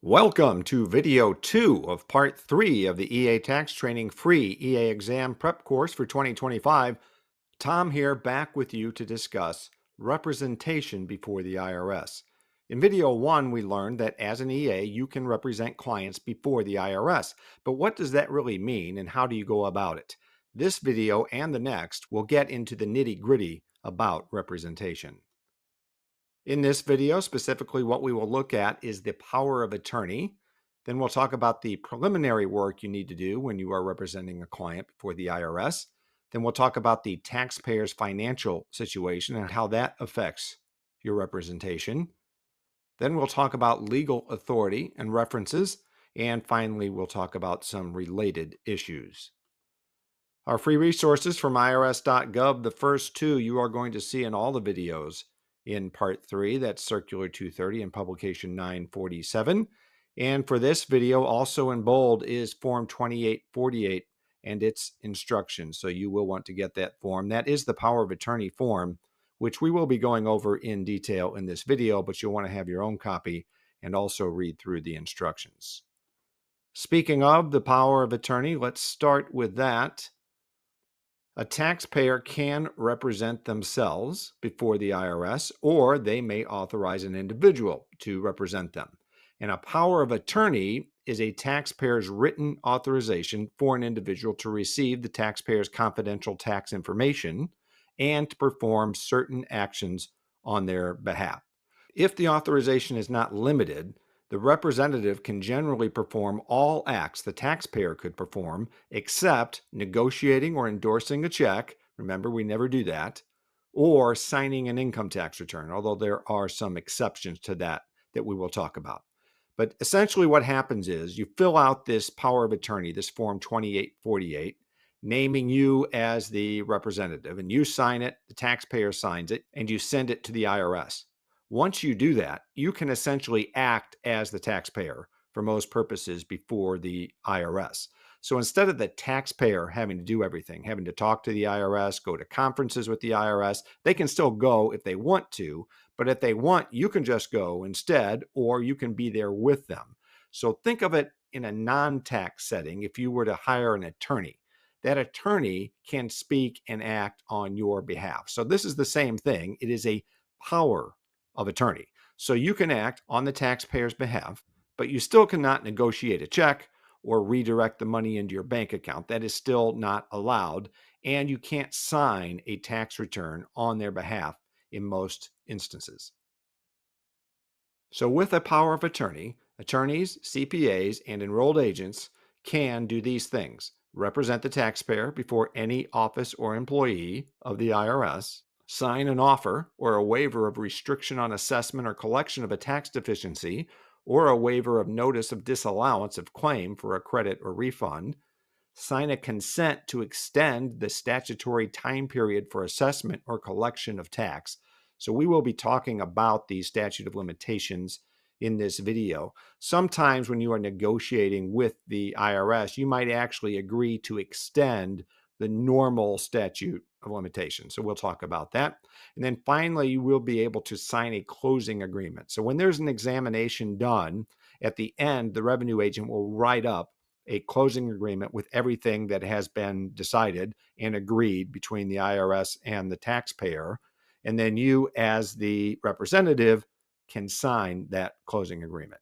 Welcome to video 2 of part 3 of the EA Tax Training free EA exam prep course for 2025. Tom here, back with you to discuss representation before the IRS. In video 1, we learned that as an EA, you can represent clients before the IRS. But what does that really mean and how do you go about it? This video and the next will get into the nitty-gritty about representation. In this video, specifically what we will look at is the power of attorney. Then we'll talk about the preliminary work you need to do when you are representing a client before the IRS. Then we'll talk about the taxpayer's financial situation and how that affects your representation. Then we'll talk about legal authority and references. And finally, we'll talk about some related issues. Our free resources from irs.gov, the first two you are going to see in all the videos in part 3, that's Circular 230 and Publication 947. And for this video, also in bold, is Form 2848 and its instructions. So you will want to get that form. That is the power of attorney form, which we will be going over in detail in this video, but you'll want to have your own copy and also read through the instructions. Speaking of the power of attorney, let's start with that. A taxpayer can represent themselves before the IRS, or they may authorize an individual to represent them. And a power of attorney is a taxpayer's written authorization for an individual to receive the taxpayer's confidential tax information and to perform certain actions on their behalf. If the authorization is not limited, the representative can generally perform all acts the taxpayer could perform, except negotiating or endorsing a check. Remember, we never do that, or signing an income tax return, although there are some exceptions to that we will talk about. But essentially what happens is you fill out this power of attorney, this Form 2848, naming you as the representative, and you sign it, the taxpayer signs it, and you send it to the IRS. Once you do that, you can essentially act as the taxpayer for most purposes before the IRS. So instead of the taxpayer having to do everything, having to talk to the IRS, go to conferences with the IRS, they can still go if they want to, but if they want, you can just go instead, or you can be there with them. So think of it in a non-tax setting. If you were to hire an attorney, that attorney can speak and act on your behalf. So this is the same thing. It is a power of attorney. So you can act on the taxpayer's behalf, but you still cannot negotiate a check or redirect the money into your bank account. That is still not allowed. And you can't sign a tax return on their behalf in most instances. So with a power of attorney, attorneys, CPAs, and enrolled agents can do these things: represent the taxpayer before any office or employee of the IRS, sign an offer or a waiver of restriction on assessment or collection of a tax deficiency, or a waiver of notice of disallowance of claim for a credit or refund, sign a consent to extend the statutory time period for assessment or collection of tax. So we will be talking about the statute of limitations in this video. Sometimes when you are negotiating with the IRS, you might actually agree to extend the normal statute of limitations. So we'll talk about that. And then finally, you will be able to sign a closing agreement. So when there's an examination done, at the end, the revenue agent will write up a closing agreement with everything that has been decided and agreed between the IRS and the taxpayer. And then you, as the representative, can sign that closing agreement.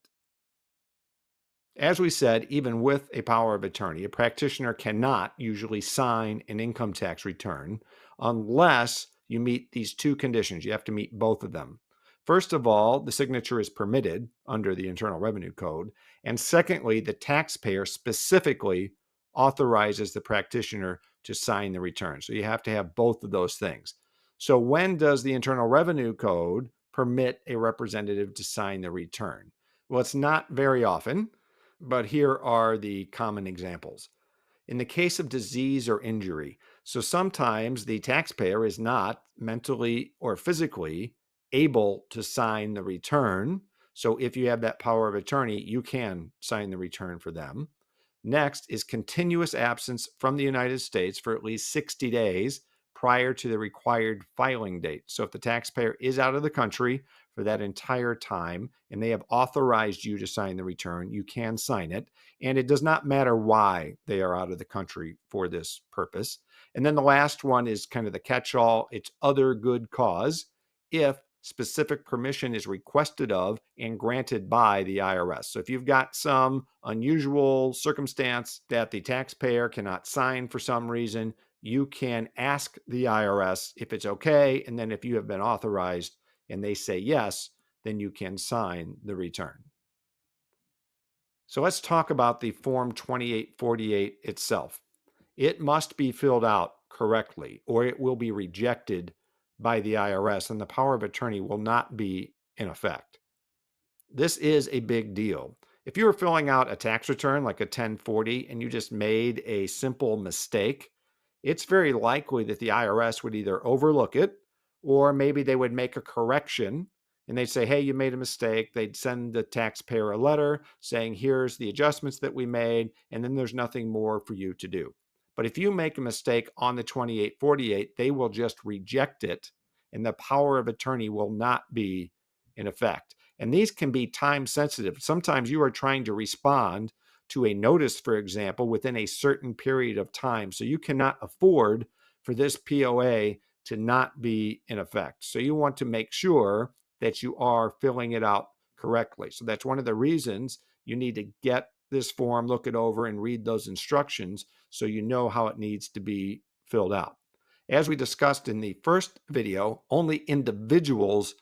As we said, even with a power of attorney, a practitioner cannot usually sign an income tax return unless you meet these two conditions. You have to meet both of them. First of all, the signature is permitted under the Internal Revenue Code. And secondly, the taxpayer specifically authorizes the practitioner to sign the return. So you have to have both of those things. So when does the Internal Revenue Code permit a representative to sign the return? Well, it's not very often, but here are the common examples. In the case of disease or injury, so sometimes the taxpayer is not mentally or physically able to sign the return. So if you have that power of attorney, you can sign the return for them. Next is continuous absence from the United States for at least 60 days prior to the required filing date. So if the taxpayer is out of the country for that entire time, and they have authorized you to sign the return, you can sign it. And it does not matter why they are out of the country for this purpose. And then the last one is kind of the catch-all. It's other good cause if specific permission is requested of and granted by the IRS. So if you've got some unusual circumstance that the taxpayer cannot sign for some reason, you can ask the IRS if it's okay. And then if you have been authorized and they say yes, then you can sign the return. So let's talk about the Form 2848 itself. It must be filled out correctly or it will be rejected by the IRS and the power of attorney will not be in effect. This is a big deal. If you were filling out a tax return like a 1040 and you just made a simple mistake, it's very likely that the IRS would either overlook it or maybe they would make a correction and they'd say, hey, you made a mistake. They'd send the taxpayer a letter saying, here's the adjustments that we made, and then there's nothing more for you to do. But if you make a mistake on the 2848, they will just reject it and the power of attorney will not be in effect. And these can be time sensitive. Sometimes you are trying to respond to a notice, for example, within a certain period of time. So you cannot afford for this POA to not be in effect. So you want to make sure that you are filling it out correctly. So that's one of the reasons you need to get this form, look it over, and read those instructions so you know how it needs to be filled out. As we discussed in the first video, only individuals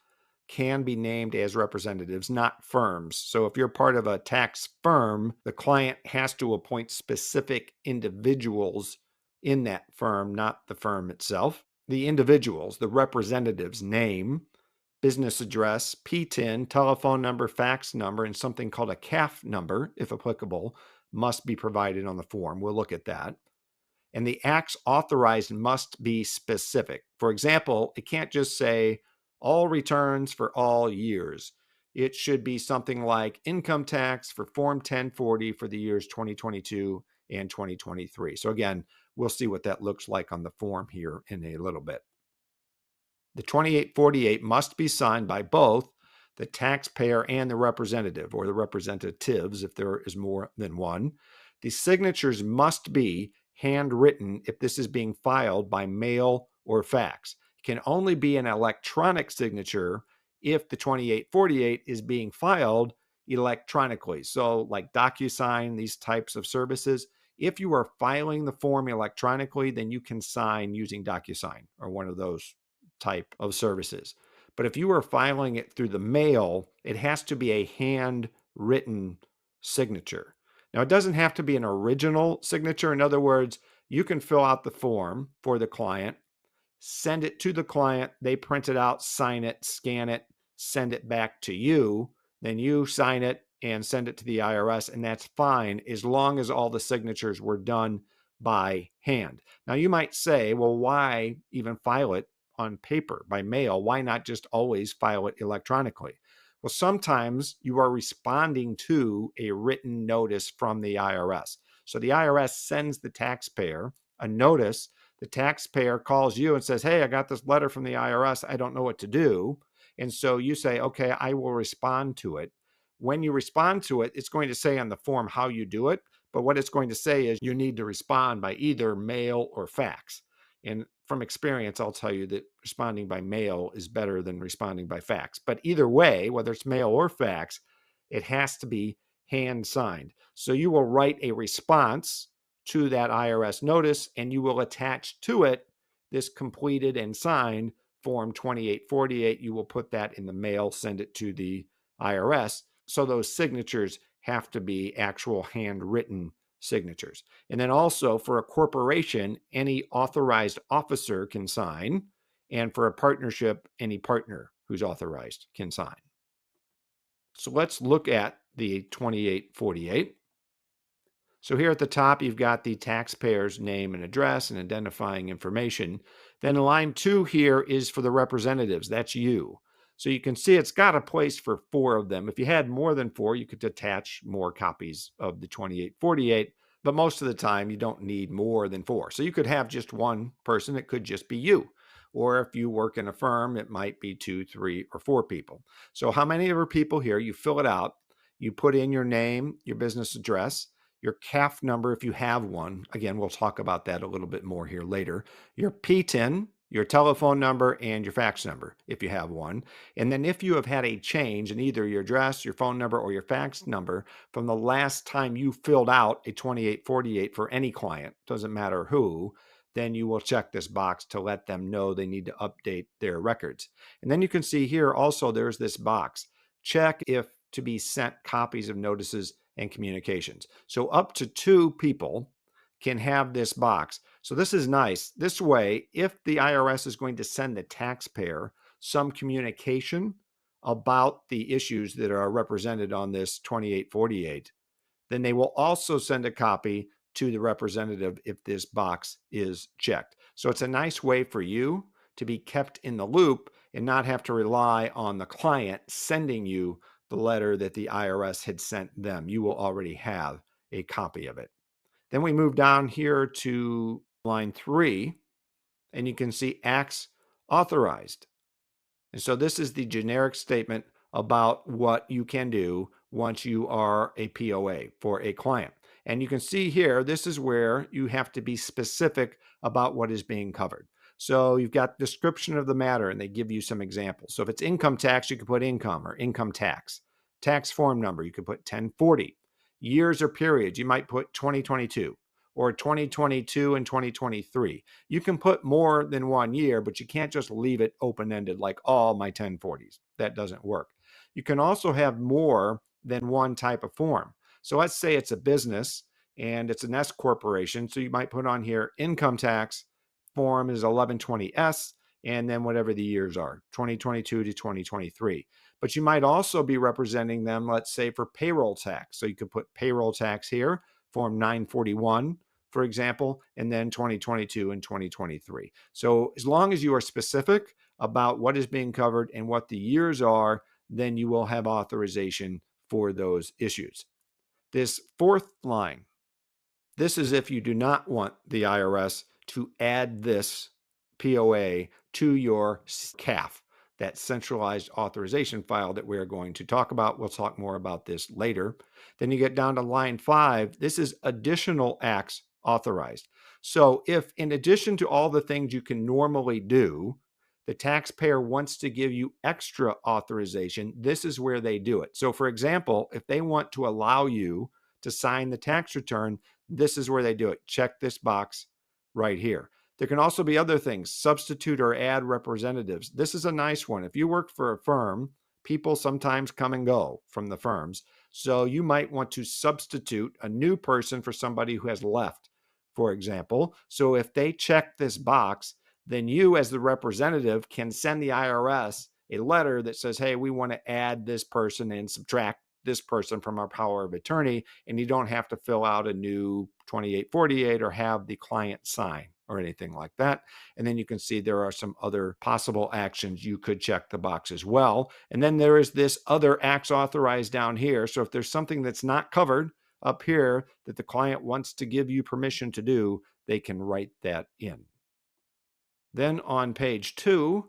can be named as representatives, not firms. So if you're part of a tax firm, the client has to appoint specific individuals in that firm, not the firm itself. The individuals, the representatives' name, business address, PTIN, telephone number, fax number, and something called a CAF number, if applicable, must be provided on the form. We'll look at that. And the acts authorized must be specific. For example, it can't just say all returns for all years. It should be something like income tax for Form 1040 for the years 2022 and 2023. So again, we'll see what that looks like on the form here in a little bit. The 2848 must be signed by both the taxpayer and the representative, or the representatives if there is more than one. The signatures must be handwritten if this is being filed by mail or fax. It can only be an electronic signature if the 2848 is being filed electronically. So like DocuSign, these types of services, if you are filing the form electronically, then you can sign using DocuSign or one of those type of services. But if you are filing it through the mail, it has to be a handwritten signature. Now, it doesn't have to be an original signature. In other words, you can fill out the form for the client, send it to the client, they print it out, sign it, scan it, send it back to you, then you sign it and send it to the IRS, and that's fine as long as all the signatures were done by hand. Now, you might say, well, why even file it on paper by mail? Why not just always file it electronically? Well, sometimes you are responding to a written notice from the IRS. So the IRS sends the taxpayer a notice. The taxpayer calls you and says, hey, I got this letter from the IRS. I don't know what to do. And so you say, okay, I will respond to it. When you respond to it, it's going to say on the form how you do it. But what it's going to say is you need to respond by either mail or fax. And from experience, I'll tell you that responding by mail is better than responding by fax. But either way, whether it's mail or fax, it has to be hand signed. So you will write a response to that IRS notice and you will attach to it this completed and signed Form 2848. You will put that in the mail, send it to the IRS. So those signatures have to be actual handwritten signatures. And then also for a corporation, any authorized officer can sign. And for a partnership, any partner who's authorized can sign. So let's look at the 2848. So here at the top, you've got the taxpayer's name and address and identifying information. Then line 2 here is for the representatives. That's you. So you can see it's got a place for 4 of them. If you had more than 4, you could attach more copies of the 2848, but most of the time you don't need more than 4. So you could have just one person. It could just be you. Or if you work in a firm, it might be 2, 3, or 4 people. So how many ever people here, you fill it out, you put in your name, your business address, your CAF number if you have one. Again, we'll talk about that a little bit more here later. Your PTIN, your telephone number, and your fax number if you have one. And then if you have had a change in either your address, your phone number, or your fax number from the last time you filled out a 2848 for any client, doesn't matter who, then you will check this box to let them know they need to update their records. And then you can see here also there's this box. Check if to be sent copies of notices and communications. So up to 2 people can have this box. So this is nice. This way, if the IRS is going to send the taxpayer some communication about the issues that are represented on this 2848, then they will also send a copy to the representative if this box is checked. So it's a nice way for you to be kept in the loop and not have to rely on the client sending you the letter that the IRS had sent them. You will already have a copy of it. Then we move down here to line 3, and you can see acts authorized. And so this is the generic statement about what you can do once you are a POA for a client. And you can see here, this is where you have to be specific about what is being covered. So you've got description of the matter, and they give you some examples. So if it's income tax, you can put income or income tax. Tax form number, you could put 1040. Years or periods, you might put 2022 or 2022 and 2023. You can put more than 1 year, but you can't just leave it open-ended like all my 1040s. That doesn't work. You can also have more than one type of form. So let's say it's a business and it's an S corporation. So you might put on here income tax form is 1120S, and then whatever the years are, 2022 to 2023. But you might also be representing them, let's say, for payroll tax. So you could put payroll tax here, form 941, for example, and then 2022 and 2023. So as long as you are specific about what is being covered and what the years are, then you will have authorization for those issues. This fourth line, this is if you do not want the IRS to add this POA to your CAF, that centralized authorization file that we're going to talk about. We'll talk more about this later. Then you get down to line 5. This is additional acts authorized. So if in addition to all the things you can normally do, the taxpayer wants to give you extra authorization, this is where they do it. So for example, if they want to allow you to sign the tax return, this is where they do it. Check this box right here. There can also be other things, substitute or add representatives. This is a nice one. If you work for a firm, people sometimes come and go from the firms. So you might want to substitute a new person for somebody who has left, for example. So if they check this box, then you as the representative can send the IRS a letter that says, hey, we want to add this person and subtract this person from our power of attorney, and you don't have to fill out a new 2848 or have the client sign or anything like that. And then you can see there are some other possible actions you could check the box as well. And then there is this other acts authorized down here. So if there's something that's not covered up here that the client wants to give you permission to do, they can write that in. Then on page 2,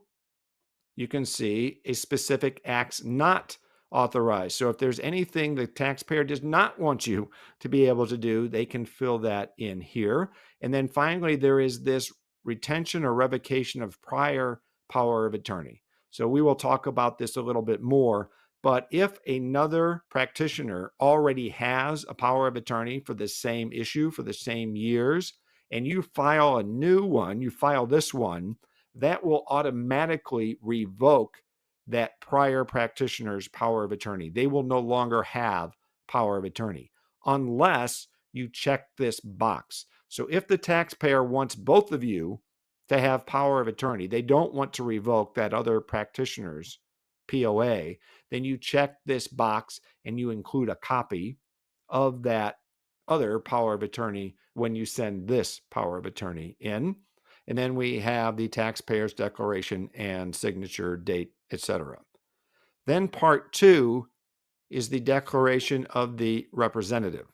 you can see a specific acts not authorized. So if there's anything the taxpayer does not want you to be able to do, they can fill that in here. And then finally, there is this retention or revocation of prior power of attorney. So we will talk about this a little bit more. But if another practitioner already has a power of attorney for the same issue, for the same years, and you file a new one, you file this one, that will automatically revoke that prior practitioner's power of attorney. They will no longer have power of attorney unless you check this box. So if the taxpayer wants both of you to have power of attorney, they don't want to revoke that other practitioner's POA, then you check this box and you include a copy of that other power of attorney when you send this power of attorney in. And then we have the taxpayer's declaration and signature, date, etc. Then part 2 is the declaration of the representative.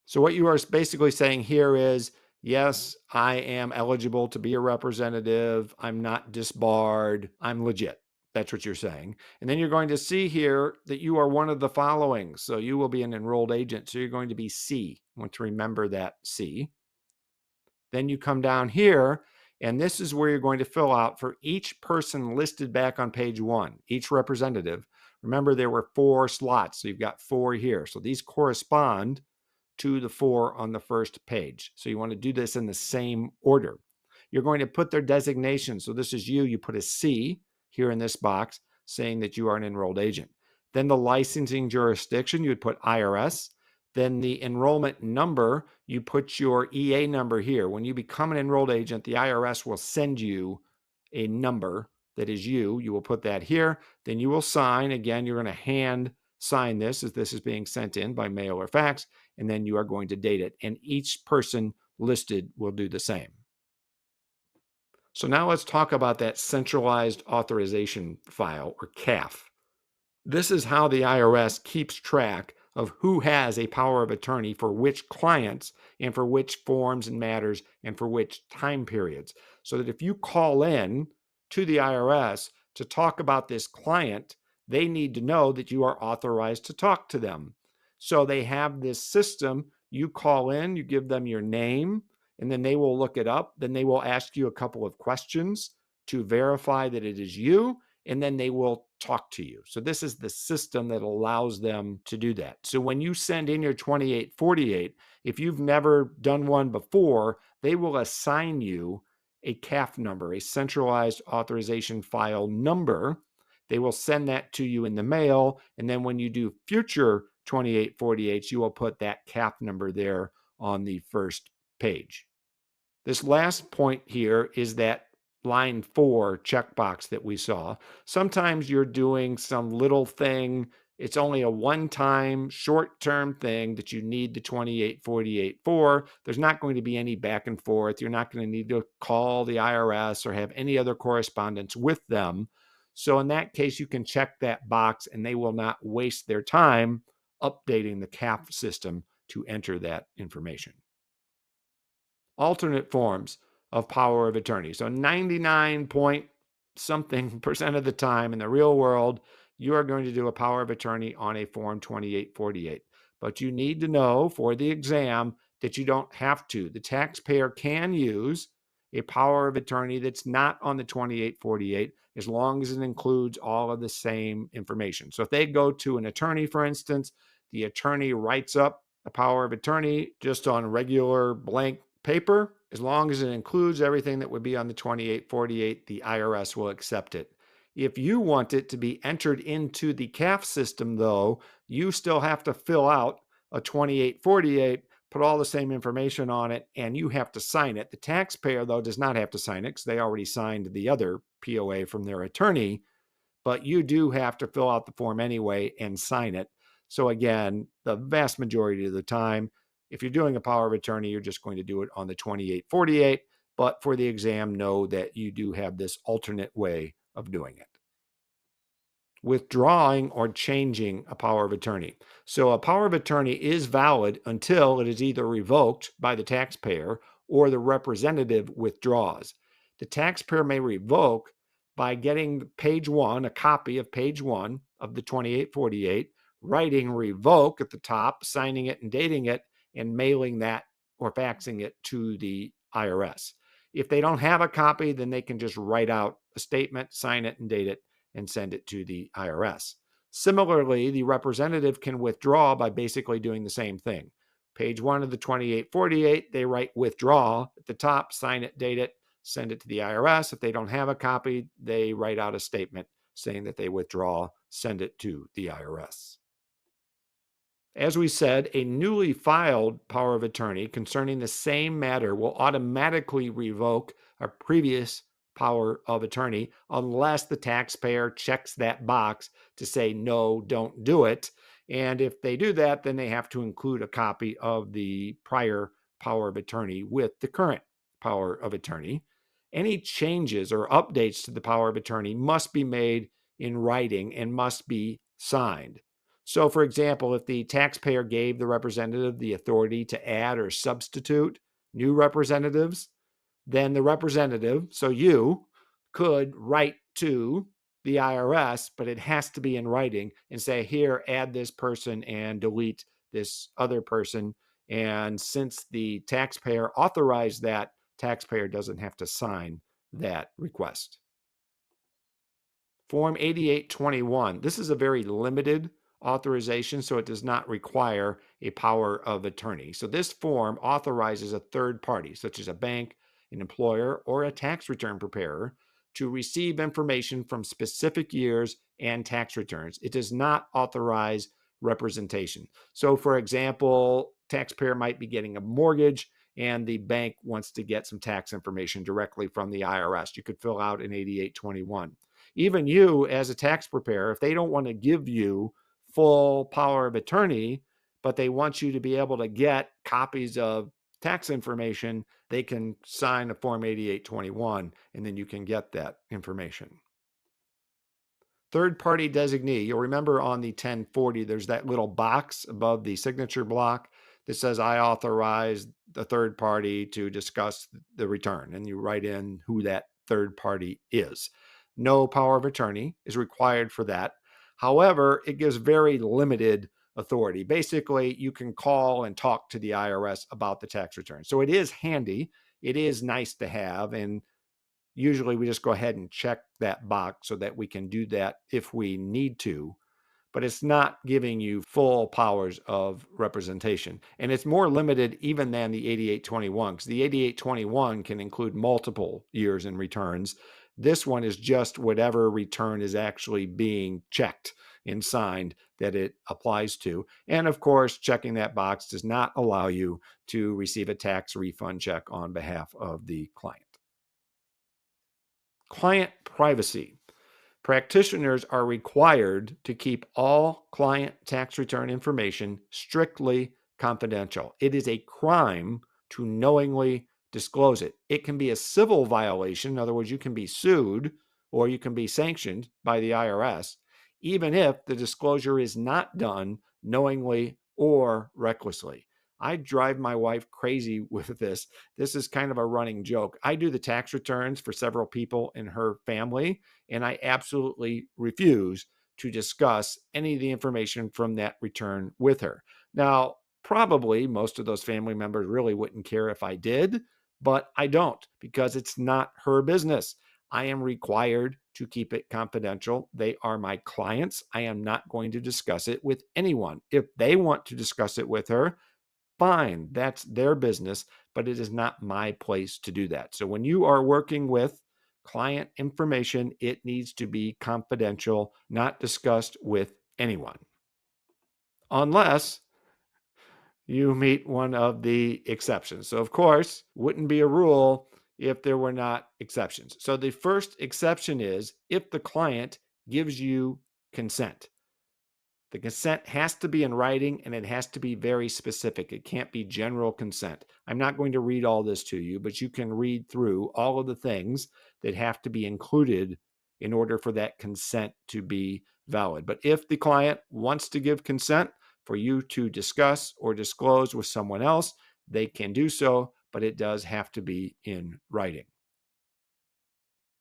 So what you are basically saying here is, Yes, I am eligible to be a representative. I'm not disbarred. I'm legit. That's what you're saying. And then you're going to see here that you are one of the following. So you will be an enrolled agent. So you're going to be C. I want to remember that C. Then you come down here, and this is where you're going to fill out for each person listed back on page 1, each representative. Remember, there were 4 slots, so you've got 4 here. So these correspond to the 4 on the first page. So you want to do this in the same order. You're going to put their designation. So this is you. You put a C here in this box saying that you are an enrolled agent. Then the licensing jurisdiction, you would put IRS. Then the enrollment number, you put your EA number here. When you become an enrolled agent, the IRS will send you a number that is you. You will put that here. Then you will sign. Again, you're going to hand sign this as this is being sent in by mail or fax, and then you are going to date it. And each person listed will do the same. So now let's talk about that centralized authorization file, or CAF. This is how the IRS keeps track of who has a power of attorney for which clients and for which forms and matters and for which time periods. So that if you call in to the IRS to talk about this client, they need to know that you are authorized to talk to them. So they have this system. You call in, you give them your name, and then they will look it up. Then they will ask you a couple of questions to verify that it is you, and then they will talk to you. So this is the system that allows them to do that. So when you send in your 2848, if you've never done one before, they will assign you a CAF number, a centralized authorization file number. They will send that to you in the mail. And then when you do future 2848s, you will put that CAF number there on the first page. This last point here is that line 4 checkbox that we saw. Sometimes you're doing some little thing. It's only a one-time, short-term thing that you need the 2848 for. There's not going to be any back and forth. You're not going to need to call the IRS or have any other correspondence with them. So in that case, you can check that box and they will not waste their time updating the CAF system to enter that information. Alternate forms of power of attorney. So 99 point something percent of the time in the real world, you are going to do a power of attorney on a Form 2848. But you need to know for the exam that you don't have to. The taxpayer can use a power of attorney that's not on the 2848 as long as it includes all of the same information. So if they go to an attorney, for instance, the attorney writes up a power of attorney just on regular blank paper, as long as it includes everything that would be on the 2848, the IRS will accept it. If you want it to be entered into the CAF system, though, you still have to fill out a 2848, put all the same information on it, and you have to sign it. The taxpayer, though, does not have to sign it because they already signed the other POA from their attorney, but you do have to fill out the form anyway and sign it. So again, the vast majority of the time, if you're doing a power of attorney, you're just going to do it on the 2848. But for the exam, know that you do have this alternate way of doing it. Withdrawing or changing a power of attorney. So a power of attorney is valid until it is either revoked by the taxpayer or the representative withdraws. The taxpayer may revoke by getting page 1, a copy of page 1 of the 2848, writing revoke at the top, signing it and dating it, and mailing that or faxing it to the IRS. If they don't have a copy, then they can just write out a statement, sign it, and date it, and send it to the IRS. Similarly, the representative can withdraw by basically doing the same thing. Page 1 of the 2848, they write withdraw at the top, sign it, date it, send it to the IRS. If they don't have a copy, they write out a statement saying that they withdraw, send it to the IRS. As we said, a newly filed power of attorney concerning the same matter will automatically revoke a previous power of attorney unless the taxpayer checks that box to say, no, don't do it. And if they do that, then they have to include a copy of the prior power of attorney with the current power of attorney. Any changes or updates to the power of attorney must be made in writing and must be signed. So, for example, if the taxpayer gave the representative the authority to add or substitute new representatives, then the representative, so you, could write to the IRS, but it has to be in writing and say, here, add this person and delete this other person. And since the taxpayer authorized that, taxpayer doesn't have to sign that request. Form 8821. This is a very limited authorization, so it does not require a power of attorney. So this form authorizes a third party, such as a bank, an employer, or a tax return preparer, to receive information from specific years and tax returns. It does not authorize representation. So, for example, taxpayer might be getting a mortgage and the bank wants to get some tax information directly from the IRS. You could fill out an 8821. Even you, as a tax preparer, if they don't want to give you full power of attorney, but they want you to be able to get copies of tax information, they can sign a Form 8821 and then you can get that information. Third-party designee. You'll remember on the 1040, there's that little box above the signature block that says, I authorize the third party to discuss the return. And you write in who that third party is. No power of attorney is required for that. However, it gives very limited authority. Basically, you can call and talk to the IRS about the tax return. So it is handy. It is nice to have. And usually we just go ahead and check that box so that we can do that if we need to, but it's not giving you full powers of representation. And it's more limited even than the 8821, because the 8821 can include multiple years in returns. This one is just whatever return is actually being checked and signed that it applies to. And of course, checking that box does not allow you to receive a tax refund check on behalf of the client. Client privacy. Practitioners are required to keep all client tax return information strictly confidential. It is a crime to knowingly disclose it. It can be a civil violation. In other words, you can be sued or you can be sanctioned by the IRS, even if the disclosure is not done knowingly or recklessly. I drive my wife crazy with this. This is kind of a running joke. I do the tax returns for several people in her family, and I absolutely refuse to discuss any of the information from that return with her. Now, probably most of those family members really wouldn't care if I did, but I don't because it's not her business. I am required to keep it confidential. They are my clients. I am not going to discuss it with anyone. If they want to discuss it with her, fine, that's their business, but it is not my place to do that. So when you are working with client information, it needs to be confidential, not discussed with anyone, unless you meet one of the exceptions. So, of course, wouldn't be a rule if there were not exceptions. So the first exception is if the client gives you consent. The consent has to be in writing and it has to be very specific. It can't be general consent. I'm not going to read all this to you, but you can read through all of the things that have to be included in order for that consent to be valid. But if the client wants to give consent for you to discuss or disclose with someone else, they can do so, but it does have to be in writing.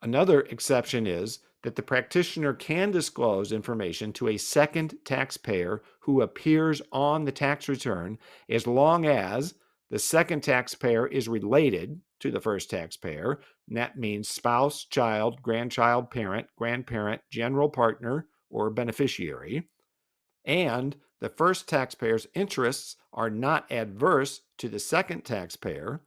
Another exception is that the practitioner can disclose information to a second taxpayer who appears on the tax return as long as the second taxpayer is related to the first taxpayer. And that means spouse, child, grandchild, parent, grandparent, general partner, or beneficiary. And the first taxpayer's interests are not adverse to the second taxpayer,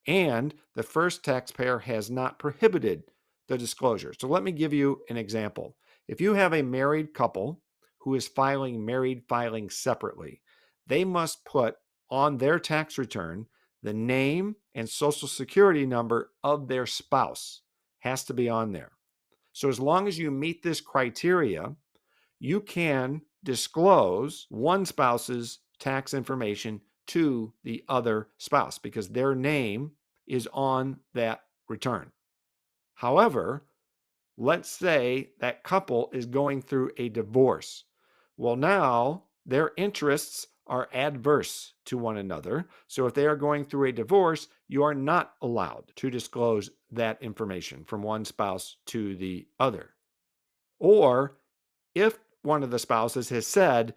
and the first taxpayer has not prohibited the disclosure. So let me give you an example. If you have a married couple who is filing married filing separately, they must put on their tax return the name and social security number of their spouse has to be on there. So as long as you meet this criteria, you can disclose one spouse's tax information to the other spouse because their name is on that return. However, let's say that couple is going through a divorce. Well, now their interests are adverse to one another. So if they are going through a divorce, you are not allowed to disclose that information from one spouse to the other. Or if one of the spouses has said,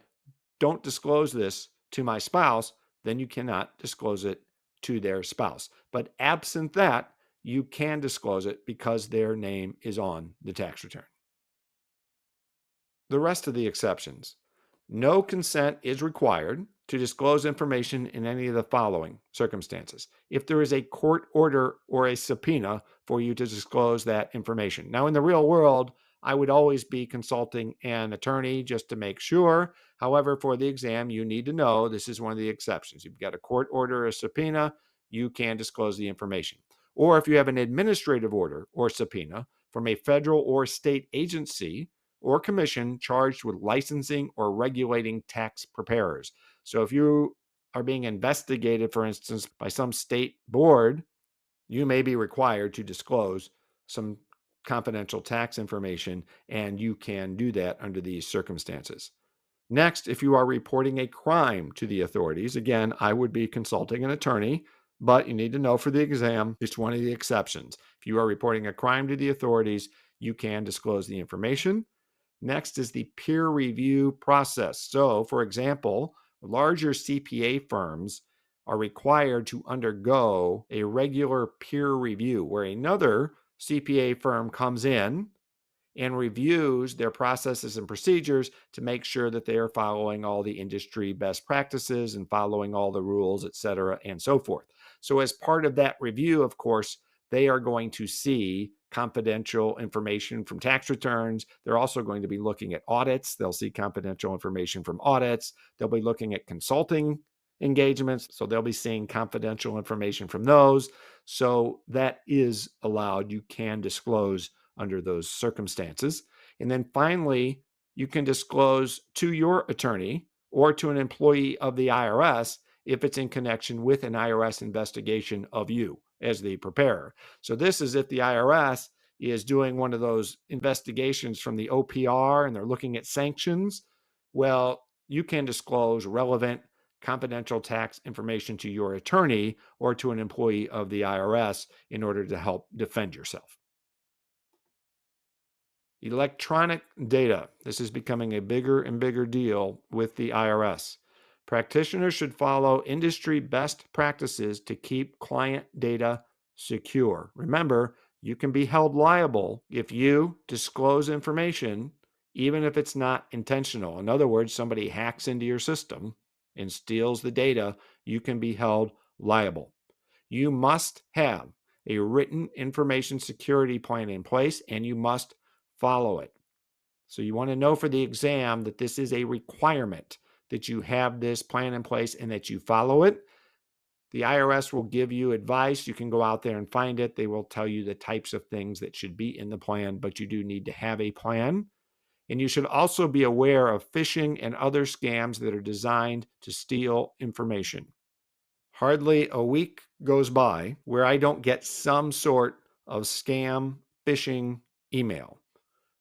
don't disclose this to my spouse, then you cannot disclose it to their spouse. But absent that, you can disclose it because their name is on the tax return. The rest of the exceptions. No consent is required to disclose information in any of the following circumstances. If there is a court order or a subpoena for you to disclose that information. Now, in the real world, I would always be consulting an attorney just to make sure. However, for the exam, you need to know this is one of the exceptions. You've got a court order or a subpoena, you can disclose the information. Or if you have an administrative order or subpoena from a federal or state agency or commission charged with licensing or regulating tax preparers. So if you are being investigated, for instance, by some state board, you may be required to disclose some confidential tax information, and you can do that under these circumstances. Next, if you are reporting a crime to the authorities, again, I would be consulting an attorney, but you need to know for the exam, it's one of the exceptions. If you are reporting a crime to the authorities, you can disclose the information. Next is the peer review process. So, for example, larger CPA firms are required to undergo a regular peer review where another CPA firm comes in and reviews their processes and procedures to make sure that they are following all the industry best practices and following all the rules, et cetera, and so forth. So, as part of that review, of course, they are going to see confidential information from tax returns. They're also going to be looking at audits. They'll see confidential information from audits. They'll be looking at consulting engagements. So they'll be seeing confidential information from those. So that is allowed. You can disclose under those circumstances. And then finally, you can disclose to your attorney or to an employee of the IRS if it's in connection with an IRS investigation of you as the preparer. So this is if the IRS is doing one of those investigations from the OPR and they're looking at sanctions. Well, you can disclose relevant confidential tax information to your attorney or to an employee of the IRS in order to help defend yourself. Electronic data. This is becoming a bigger and bigger deal with the IRS. Practitioners should follow industry best practices to keep client data secure. Remember, you can be held liable if you disclose information, even if it's not intentional. In other words, somebody hacks into your system and steals the data, you can be held liable. You must have a written information security plan in place, and you must follow it. So you want to know for the exam that this is a requirement that you have this plan in place and that you follow it. The IRS will give you advice. You can go out there and find it. They will tell you the types of things that should be in the plan, but you do need to have a plan. And you should also be aware of phishing and other scams that are designed to steal information. Hardly a week goes by where I don't get some sort of scam, phishing email.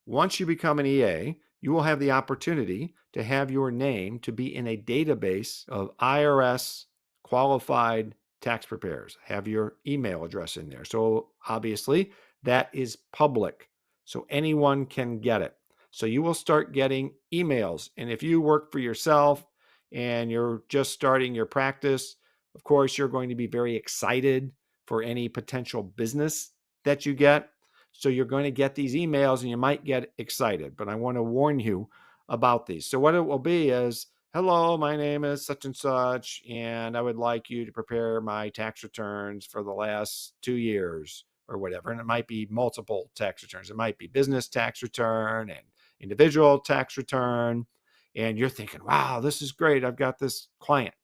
Once you become an EA, you will have the opportunity to have your name to be in a database of IRS qualified tax preparers. Have your email address in there. So obviously that is public. So anyone can get it. So you will start getting emails. And if you work for yourself and you're just starting your practice, of course, you're going to be very excited for any potential business that you get. So you're going to get these emails and you might get excited, but I want to warn you about these. So what it will be is, hello, my name is such and such, and I would like you to prepare my tax returns for the last 2 years or whatever. And it might be multiple tax returns. It might be business tax return and individual tax return. And you're thinking, wow, this is great. I've got this client.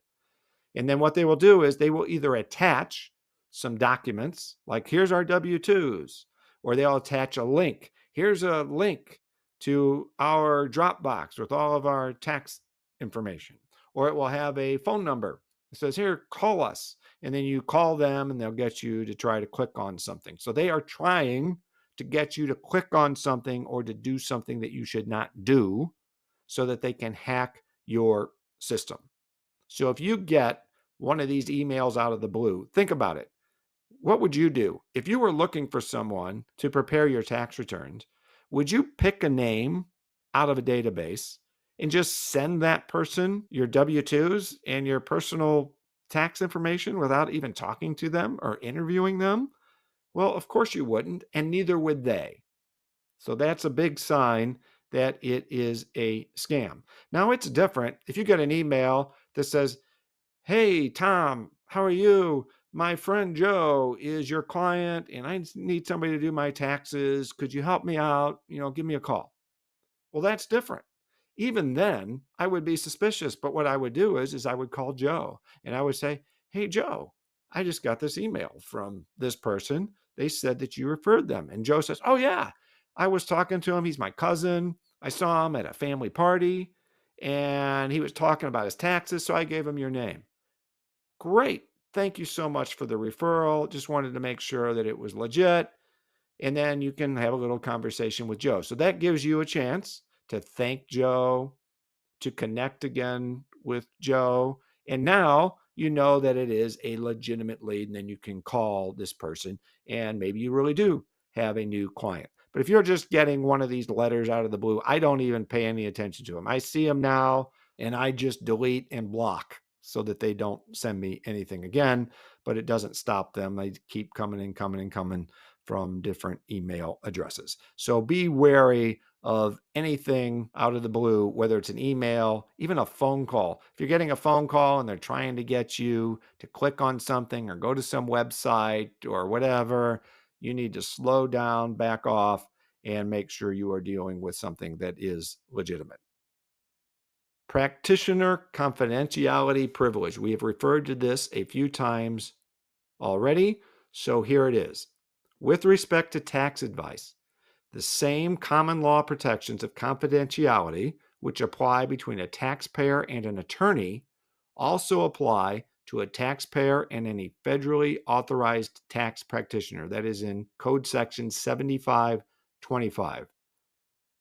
And then what they will do is they will either attach some documents, like here's our W-2s, or they'll attach a link. Here's a link to our Dropbox with all of our tax information. Or it will have a phone number. It says, here, call us. And then you call them and they'll get you to try to click on something. So they are trying to get you to click on something or to do something that you should not do so that they can hack your system. So if you get one of these emails out of the blue, think about it. What would you do? If you were looking for someone to prepare your tax returns, would you pick a name out of a database and just send that person your W-2s and your personal tax information without even talking to them or interviewing them? Well, of course you wouldn't, and neither would they. So that's a big sign that it is a scam. Now, it's different if you get an email that says, "Hey, Tom, how are you? My friend Joe is your client, and I need somebody to do my taxes. Could you help me out? Give me a call." Well, that's different. Even then, I would be suspicious. But what I would do is I would call Joe and I would say, "Hey, Joe, I just got this email from this person. They said that you referred them." And Joe says, "Oh, yeah, I was talking to him. He's my cousin. I saw him at a family party and he was talking about his taxes. So I gave him your name." Great. Thank you so much for the referral. Just wanted to make sure that it was legit. And then you can have a little conversation with Joe. So that gives you a chance to thank Joe, to connect again with Joe. And now you know that it is a legitimate lead. And then you can call this person and maybe you really do have a new client. But if you're just getting one of these letters out of the blue, I don't even pay any attention to them. I see them now and I just delete and block so that they don't send me anything again. But it doesn't stop them. They keep coming and coming and coming from different email addresses. So be wary of anything out of the blue, whether it's an email, even a phone call. If you're getting a phone call and they're trying to get you to click on something or go to some website or whatever, you need to slow down, back off, and make sure you are dealing with something that is legitimate. Practitioner confidentiality privilege. We have referred to this a few times already, so here it is. With respect to tax advice, the same common law protections of confidentiality, which apply between a taxpayer and an attorney, also apply to a taxpayer and any federally authorized tax practitioner. That is in Code Section 7525.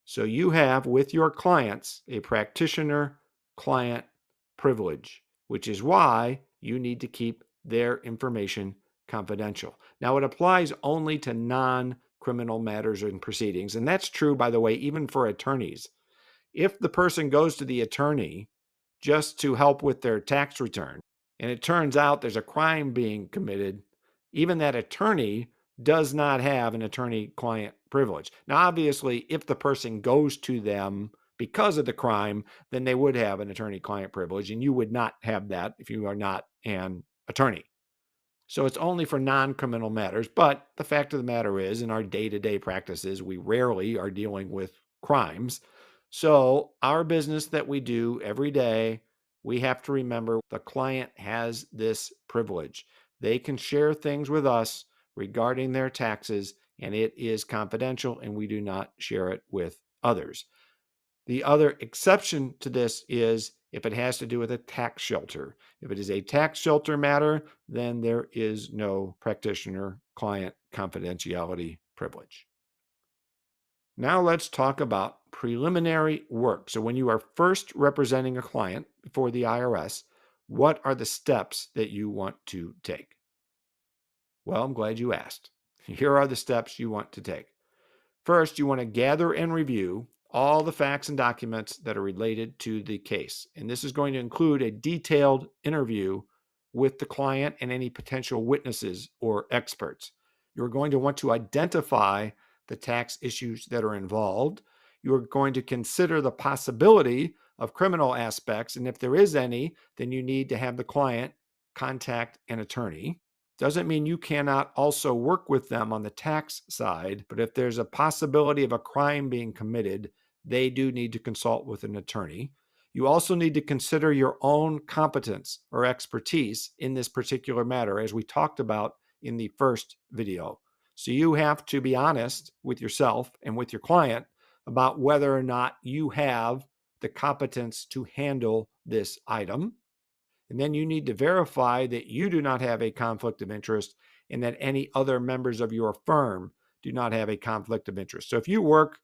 So you have with your clients a practitioner client privilege, which is why you need to keep their information confidential. Now, it applies only to non-criminal matters and proceedings. And that's true, by the way, even for attorneys. If the person goes to the attorney just to help with their tax return, and it turns out there's a crime being committed, even that attorney does not have an attorney client privilege. Now, obviously, if the person goes to them because of the crime, then they would have an attorney client privilege, and you would not have that if you are not an attorney. So it's only for non-criminal matters. But the fact of the matter is, in our day-to-day practices, we rarely are dealing with crimes. So our business that we do every day, we have to remember the client has this privilege. They can share things with us regarding their taxes, and it is confidential, and we do not share it with others. The other exception to this is if it has to do with a tax shelter. If it is a tax shelter matter, then there is no practitioner client confidentiality privilege. Now let's talk about preliminary work. So when you are first representing a client before the IRS, what are the steps that you want to take? Well, I'm glad you asked. Here are the steps you want to take. First, you want to gather and review all the facts and documents that are related to the case. And this is going to include a detailed interview with the client and any potential witnesses or experts. You're going to want to identify the tax issues that are involved. You're going to consider the possibility of criminal aspects. And if there is any, then you need to have the client contact an attorney. Doesn't mean you cannot also work with them on the tax side, but if there's a possibility of a crime being committed, they do need to consult with an attorney. You also need to consider your own competence or expertise in this particular matter, as we talked about in the first video. So you have to be honest with yourself and with your client about whether or not you have the competence to handle this item. And then you need to verify that you do not have a conflict of interest and that any other members of your firm do not have a conflict of interest. So if you work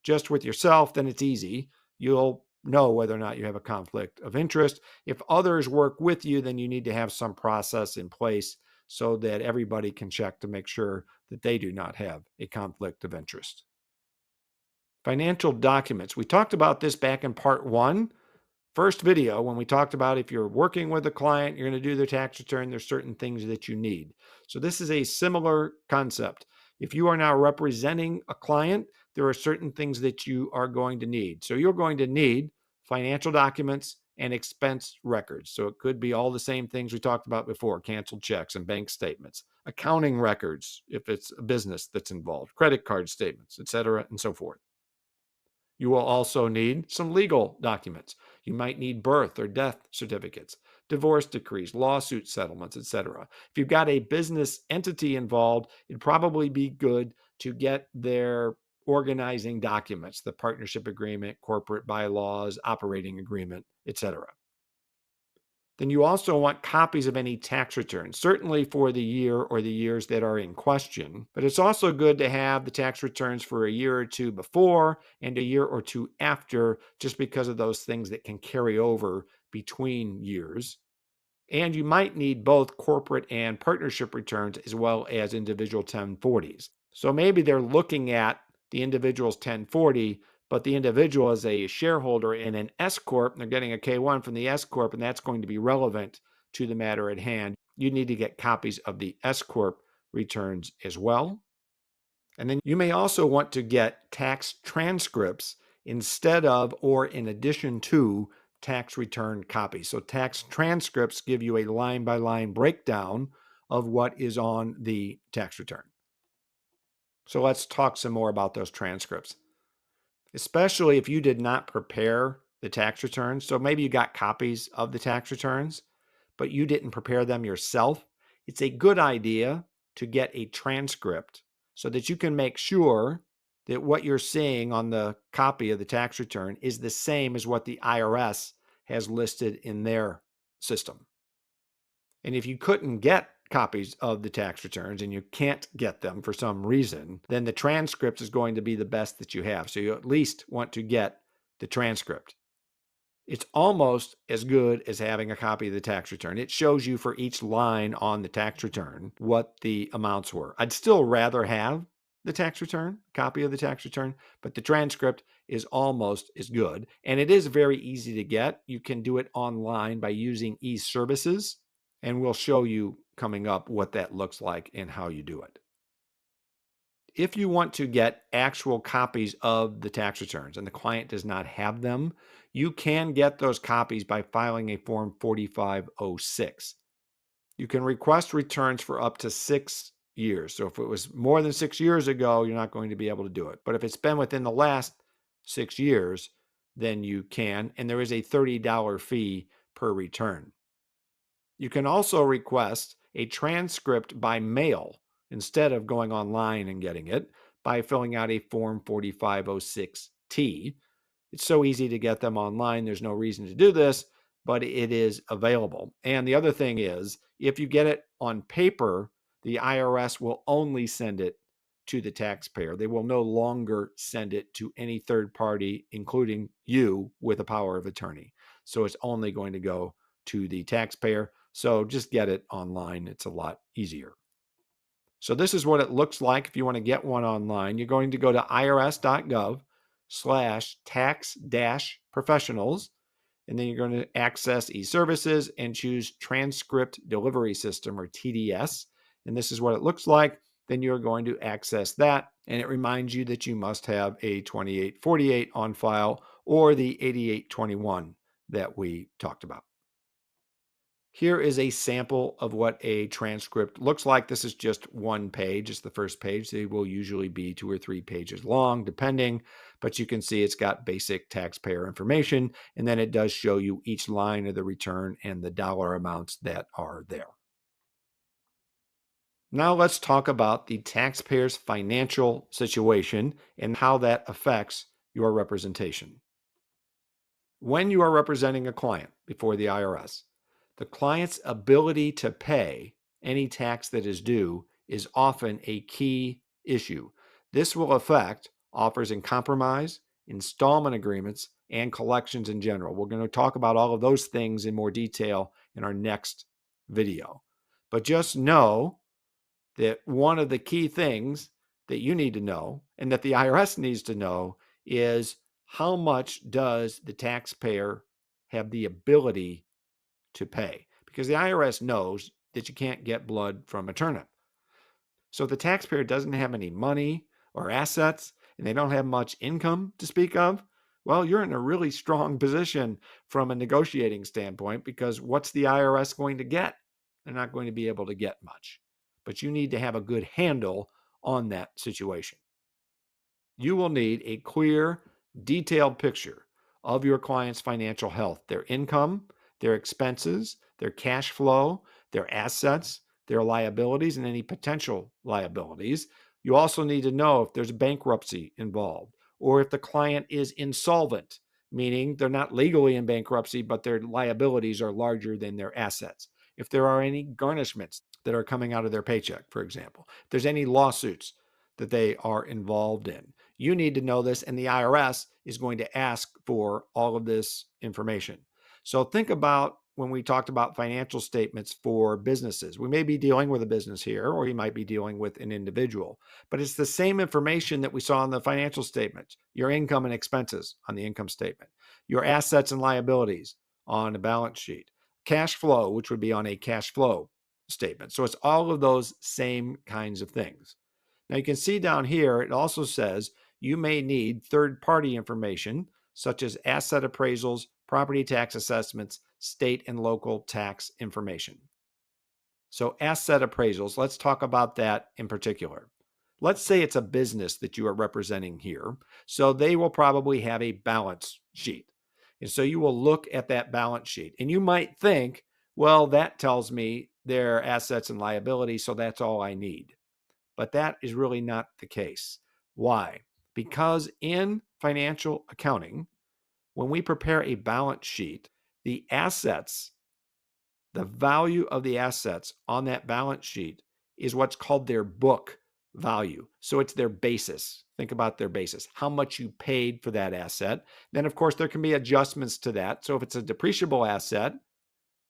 just with yourself, then it's easy. You'll know whether or not you have a conflict of interest. If others work with you, then you need to have some process in place so that everybody can check to make sure that they do not have a conflict of interest. Financial documents. We talked about this back in part one. First video, when we talked about if you're working with a client, you're going to do their tax return, there's certain things that you need. So this is a similar concept. If you are now representing a client, there are certain things that you are going to need. So you're going to need financial documents and expense records. So it could be all the same things we talked about before: canceled checks and bank statements, accounting records if it's a business that's involved, credit card statements, etc., and so forth. You will also need some legal documents. You might need birth or death certificates, divorce decrees, lawsuit settlements, etc. If you've got a business entity involved, it'd probably be good to get their organizing documents, the partnership agreement, corporate bylaws, operating agreement, etc. Then you also want copies of any tax returns, certainly for the year or the years that are in question. But it's also good to have the tax returns for a year or two before and a year or two after, just because of those things that can carry over between years. And you might need both corporate and partnership returns as well as individual 1040s. So maybe they're looking at the individual's 1040, but the individual is a shareholder in an S Corp, and they're getting a K1 from the S Corp, and that's going to be relevant to the matter at hand. You need to get copies of the S Corp returns as well. And then you may also want to get tax transcripts instead of or in addition to tax return copies. So tax transcripts give you a line-by-line breakdown of what is on the tax return. So let's talk some more about those transcripts, especially if you did not prepare the tax returns. So maybe you got copies of the tax returns, but you didn't prepare them yourself. It's a good idea to get a transcript so that you can make sure that what you're seeing on the copy of the tax return is the same as what the IRS has listed in their system. And if you couldn't get copies of the tax returns and you can't get them for some reason, then the transcript is going to be the best that you have. So you at least want to get the transcript. It's almost as good as having a copy of the tax return. It shows you for each line on the tax return what the amounts were. I'd still rather have the tax return, copy of the tax return, but the transcript is almost as good. And it is very easy to get. You can do it online by using e-services, and we'll show you coming up what that looks like and how you do it. If you want to get actual copies of the tax returns and the client does not have them, you can get those copies by filing a Form 4506. You can request returns for up to 6 years. So if it was more than 6 years ago, you're not going to be able to do it. But if it's been within the last 6 years, then you can, and there is a $30 fee per return. You can also request a transcript by mail instead of going online and getting it by filling out a Form 4506T. It's so easy to get them online. There's no reason to do this, but it is available. And the other thing is, if you get it on paper, the IRS will only send it to the taxpayer. They will no longer send it to any third party, including you, with a power of attorney. So it's only going to go to the taxpayer. So just get it online. It's a lot easier. So this is what it looks like if you want to get one online. You're going to go to irs.gov/tax-professionals, and then you're going to access e-services and choose Transcript Delivery System, or TDS. And this is what it looks like. Then you're going to access that, and it reminds you that you must have a 2848 on file or the 8821 that we talked about. Here is a sample of what a transcript looks like. This is just one page. It's the first page. They will usually be 2 or 3 pages long, depending, but you can see it's got basic taxpayer information, and then it does show you each line of the return and the dollar amounts that are there. Now let's talk about the taxpayer's financial situation and how that affects your representation. When you are representing a client before the IRS, the client's ability to pay any tax that is due is often a key issue. This will affect offers in compromise, installment agreements, and collections in general. We're going to talk about all of those things in more detail in our next video. But just know that one of the key things that you need to know and that the IRS needs to know is how much does the taxpayer have the ability to pay? Because the IRS knows that you can't get blood from a turnip. So if the taxpayer doesn't have any money or assets and they don't have much income to speak of, well, you're in a really strong position from a negotiating standpoint, because what's the IRS going to get? They're not going to be able to get much. But you need to have a good handle on that situation. You will need a clear, detailed picture of your client's financial health, their income, their expenses, their cash flow, their assets, their liabilities, and any potential liabilities. You also need to know if there's bankruptcy involved or if the client is insolvent, meaning they're not legally in bankruptcy, but their liabilities are larger than their assets. If there are any garnishments that are coming out of their paycheck, for example, if there's any lawsuits that they are involved in. You need to know this, and the IRS is going to ask for all of this information. So think about when we talked about financial statements for businesses. We may be dealing with a business here, or you might be dealing with an individual, but it's the same information that we saw in the financial statements: your income and expenses on the income statement, your assets and liabilities on a balance sheet, cash flow, which would be on a cash flow statement. So it's all of those same kinds of things. Now you can see down here, it also says you may need third-party information such as asset appraisals, property tax assessments, state and local tax information. So asset appraisals, let's talk about that in particular. Let's say it's a business that you are representing here. So they will probably have a balance sheet. And so you will look at that balance sheet and you might think, well, that tells me their assets and liabilities, so that's all I need. But that is really not the case. Why? Because in financial accounting, when we prepare a balance sheet, the assets, the value of the assets on that balance sheet is what's called their book value. So it's their basis. Think about their basis, how much you paid for that asset. Then, of course, there can be adjustments to that. So if it's a depreciable asset,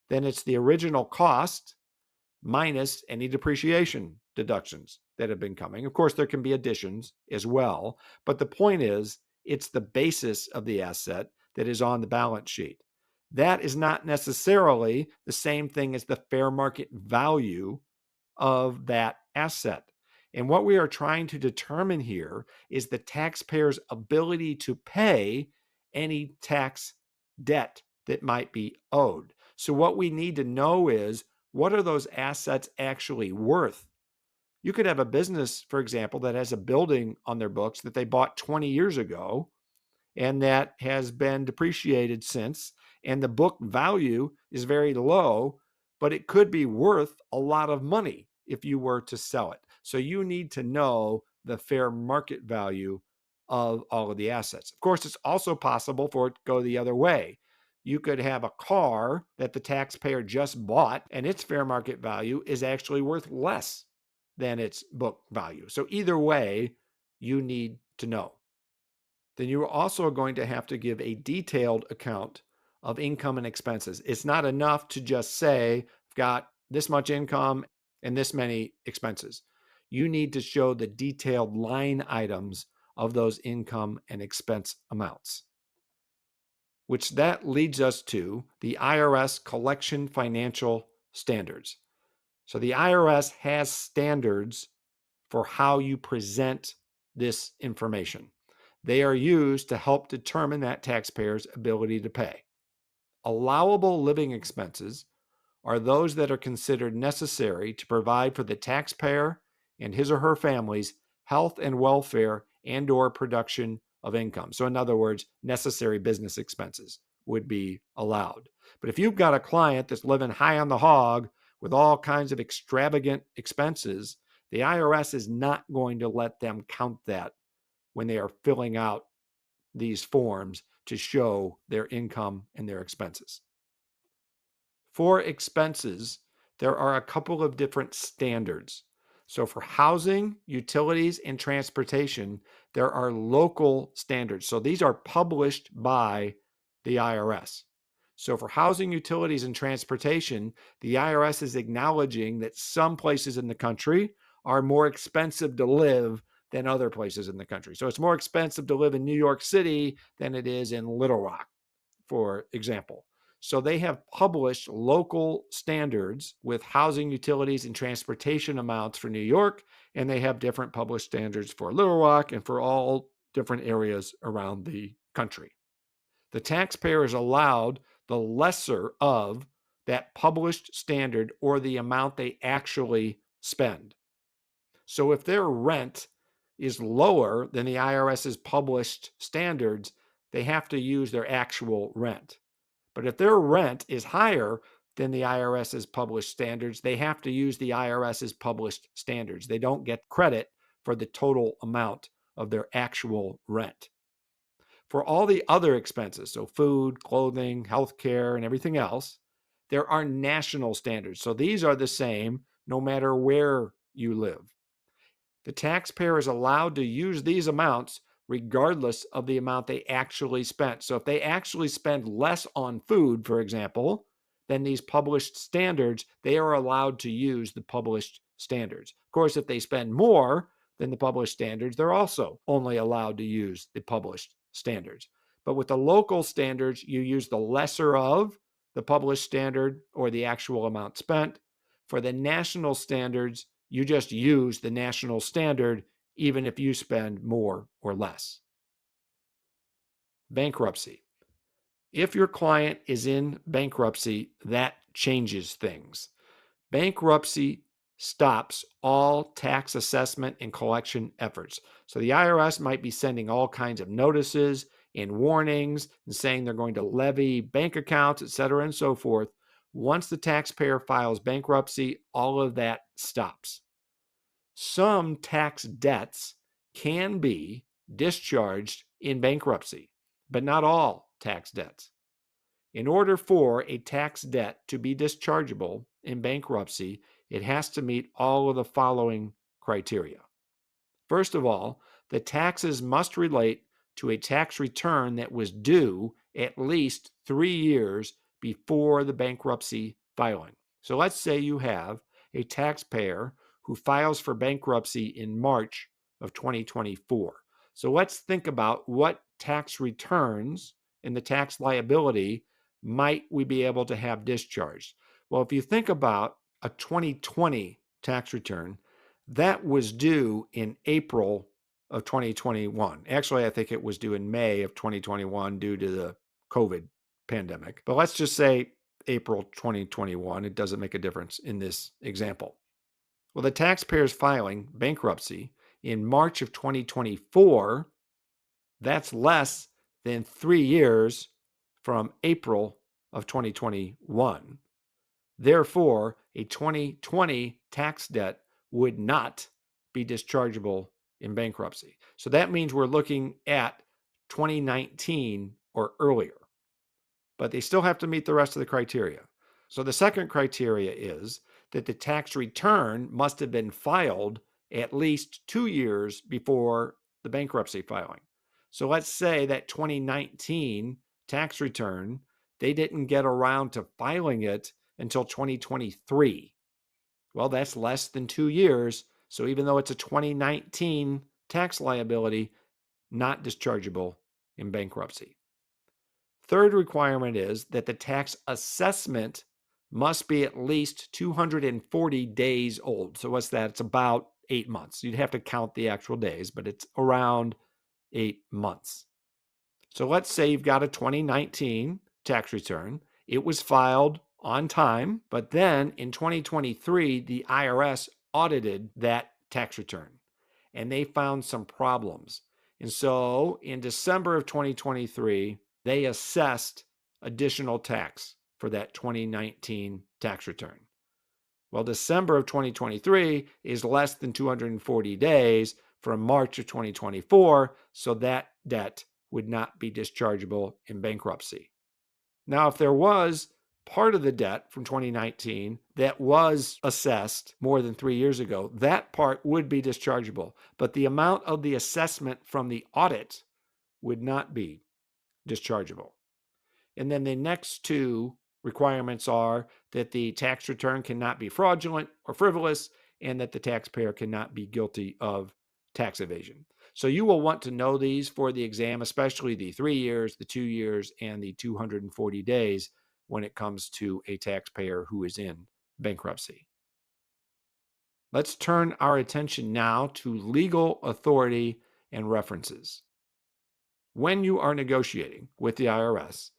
then it's the original cost minus any depreciation deductions that have been coming. Of course, there can be additions as well, but the point is, it's the basis of the asset that is on the balance sheet. That is not necessarily the same thing as the fair market value of that asset. And what we are trying to determine here is the taxpayer's ability to pay any tax debt that might be owed. So what we need to know is, what are those assets actually worth? You could have a business, for example, that has a building on their books that they bought 20 years ago and that has been depreciated since, and the book value is very low, but it could be worth a lot of money if you were to sell it. So you need to know the fair market value of all of the assets. Of course, it's also possible for it to go the other way. You could have a car that the taxpayer just bought and its fair market value is actually worth less than its book value. So either way, you need to know. Then you are also going to have to give a detailed account of income and expenses. It's not enough to just say, I've got this much income and this many expenses. You need to show the detailed line items of those income and expense amounts, which that leads us to the IRS collection financial standards. So the IRS has standards for how you present this information. They are used to help determine that taxpayer's ability to pay. Allowable living expenses are those that are considered necessary to provide for the taxpayer and his or her family's health and welfare and/or production of income. So in other words, necessary business expenses would be allowed. But if you've got a client that's living high on the hog with all kinds of extravagant expenses, the IRS is not going to let them count that when they are filling out these forms to show their income and their expenses. For expenses, there are a couple of different standards. So for housing, utilities, and transportation, there are local standards. So these are published by the IRS. So for housing, utilities, and transportation, the IRS is acknowledging that some places in the country are more expensive to live than other places in the country. So it's more expensive to live in New York City than it is in Little Rock, for example. So they have published local standards with housing, utilities, and transportation amounts for New York, and they have different published standards for Little Rock and for all different areas around the country. The taxpayer is allowed the lesser of that published standard or the amount they actually spend. So if their rent is lower than the IRS's published standards, they have to use their actual rent. But if their rent is higher than the IRS's published standards, they have to use the IRS's published standards. They don't get credit for the total amount of their actual rent. For all the other expenses, so food, clothing, healthcare, and everything else, there are national standards. So these are the same no matter where you live. The taxpayer is allowed to use these amounts regardless of the amount they actually spent. So if they actually spend less on food, for example, than these published standards, they are allowed to use the published standards. Of course, if they spend more than the published standards, they're also only allowed to use the published standards. But with the local standards, you use the lesser of the published standard or the actual amount spent. For the national standards, you just use the national standard even if you spend more or less. Bankruptcy. If your client is in bankruptcy, that changes things. Bankruptcy stops all tax assessment and collection efforts. So the IRS might be sending all kinds of notices and warnings and saying they're going to levy bank accounts, et cetera, and so forth. Once the taxpayer files bankruptcy, all of that stops. Some tax debts can be discharged in bankruptcy, but not all tax debts. In order for a tax debt to be dischargeable in bankruptcy, it has to meet all of the following criteria. First of all, the taxes must relate to a tax return that was due at least 3 years before the bankruptcy filing. So let's say you have a taxpayer who files for bankruptcy in March of 2024. So let's think about what tax returns and the tax liability might we be able to have discharged. Well, if you think about a 2020 tax return, that was due in April of 2021. Actually, I think it was due in May of 2021 due to the COVID pandemic. But let's just say April 2021. It doesn't make a difference in this example. Well, the taxpayer's filing bankruptcy in March of 2024, that's less than 3 years from April of 2021. Therefore, a 2020 tax debt would not be dischargeable in bankruptcy. So that means we're looking at 2019 or earlier, but they still have to meet the rest of the criteria. So the second criteria is that the tax return must have been filed at least 2 years before the bankruptcy filing. So let's say that 2019 tax return, they didn't get around to filing it until 2023. Well, that's less than 2 years. So even though it's a 2019 tax liability, not dischargeable in bankruptcy. Third requirement is that the tax assessment must be at least 240 days old. So what's that? It's about 8 months. You'd have to count the actual days, but it's around 8 months. So let's say you've got a 2019 tax return. It was filed on time, but then in 2023, the IRS audited that tax return and they found some problems. And so in December of 2023, they assessed additional tax for that 2019 tax return. Well, December of 2023 is less than 240 days from March of 2024, so that debt would not be dischargeable in bankruptcy. Now, if there was part of the debt from 2019 that was assessed more than 3 years ago, that part would be dischargeable. But the amount of the assessment from the audit would not be dischargeable. And then the next two requirements are that the tax return cannot be fraudulent or frivolous, and that the taxpayer cannot be guilty of tax evasion. So you will want to know these for the exam, especially the 3 years, the 2 years, and the 240 days when it comes to a taxpayer who is in bankruptcy. Let's turn our attention now to legal authority and references. When you are negotiating with the IRS,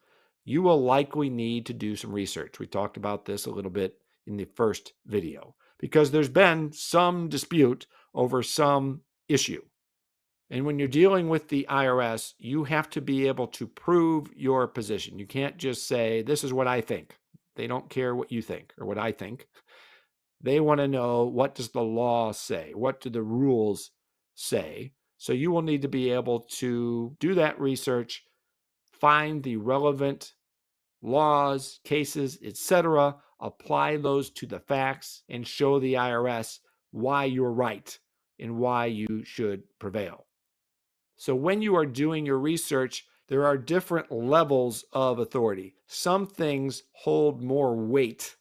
you will likely need to do some research. We talked about this a little bit in the first video because there's been some dispute over some issue. And when you're dealing with the IRS, you have to be able to prove your position. You can't just say, this is what I think. They don't care what you think or what I think. They want to know, what does the law say? What do the rules say? So you will need to be able to do that research, find the relevant laws, cases, etc., apply those to the facts, and show the IRS why you're right and why you should prevail. So when you are doing your research, there are different levels of authority. Some things hold more weight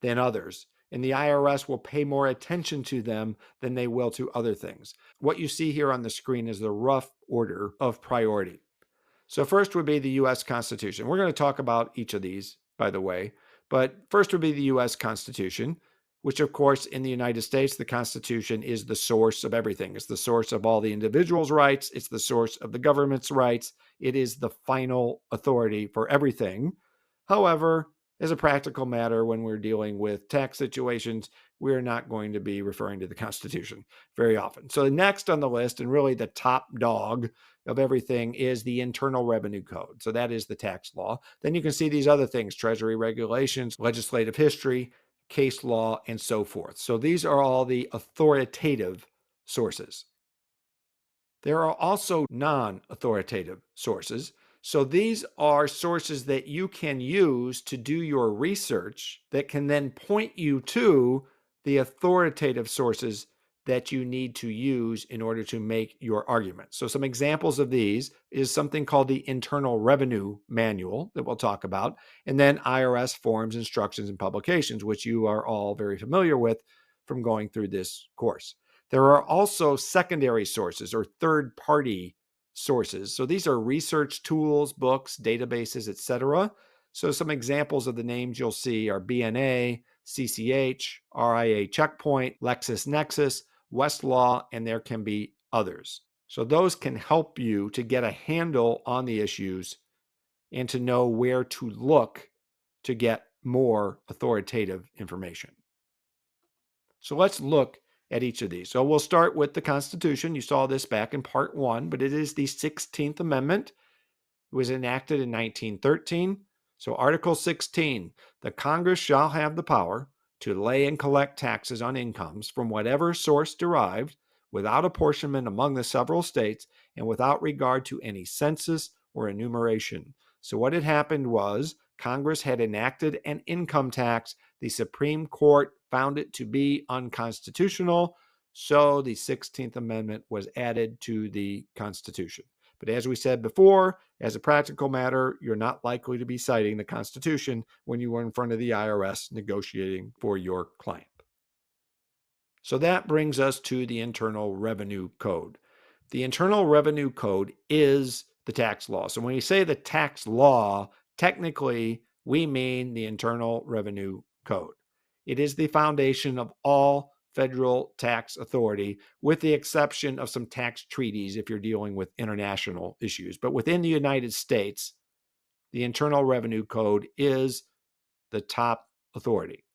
than others, and the IRS will pay more attention to them than they will to other things. What you see here on the screen is the rough order of priority. So first would be the U.S. Constitution. We're going to talk about each of these, by the way, but first would be the U.S. Constitution, which of course in the United States, the Constitution is the source of everything. It's the source of all the individuals' rights. It's the source of the government's rights. It is the final authority for everything. However, as a practical matter, when we're dealing with tax situations, we're not going to be referring to the Constitution very often. So next on the list, and really the top dog of everything, is the Internal Revenue Code. So that is the tax law. Then you can see these other things: Treasury regulations, legislative history, case law, and so forth. So these are all the authoritative sources. There are also non-authoritative sources. So these are sources that you can use to do your research that can then point you to the authoritative sources that you need to use in order to make your argument. So some examples of these is something called the Internal Revenue Manual that we'll talk about, and then IRS forms, instructions, and publications, which you are all very familiar with from going through this course. There are also secondary sources or third-party sources. So these are research tools, books, databases, etc. So some examples of the names you'll see are BNA, CCH, RIA Checkpoint, LexisNexis, Westlaw, and there can be others. So those can help you to get a handle on the issues and to know where to look to get more authoritative information. So let's look at each of these. So we'll start with the Constitution. You saw this back in part 1, but it is the 16th Amendment. It was enacted in 1913. So Article 16, the Congress shall have the power to lay and collect taxes on incomes from whatever source derived, without apportionment among the several states, and without regard to any census or enumeration. So what had happened was Congress had enacted an income tax. The Supreme Court found it to be unconstitutional, so the 16th Amendment was added to the Constitution. But as we said before, as a practical matter, you're not likely to be citing the Constitution when you are in front of the IRS negotiating for your client. So that brings us to the Internal Revenue Code. The Internal Revenue Code is the tax law. So when you say the tax law, technically we mean the Internal Revenue Code. It is the foundation of all federal tax authority, with the exception of some tax treaties if you're dealing with international issues. But within the United States, the Internal Revenue Code is the top authority.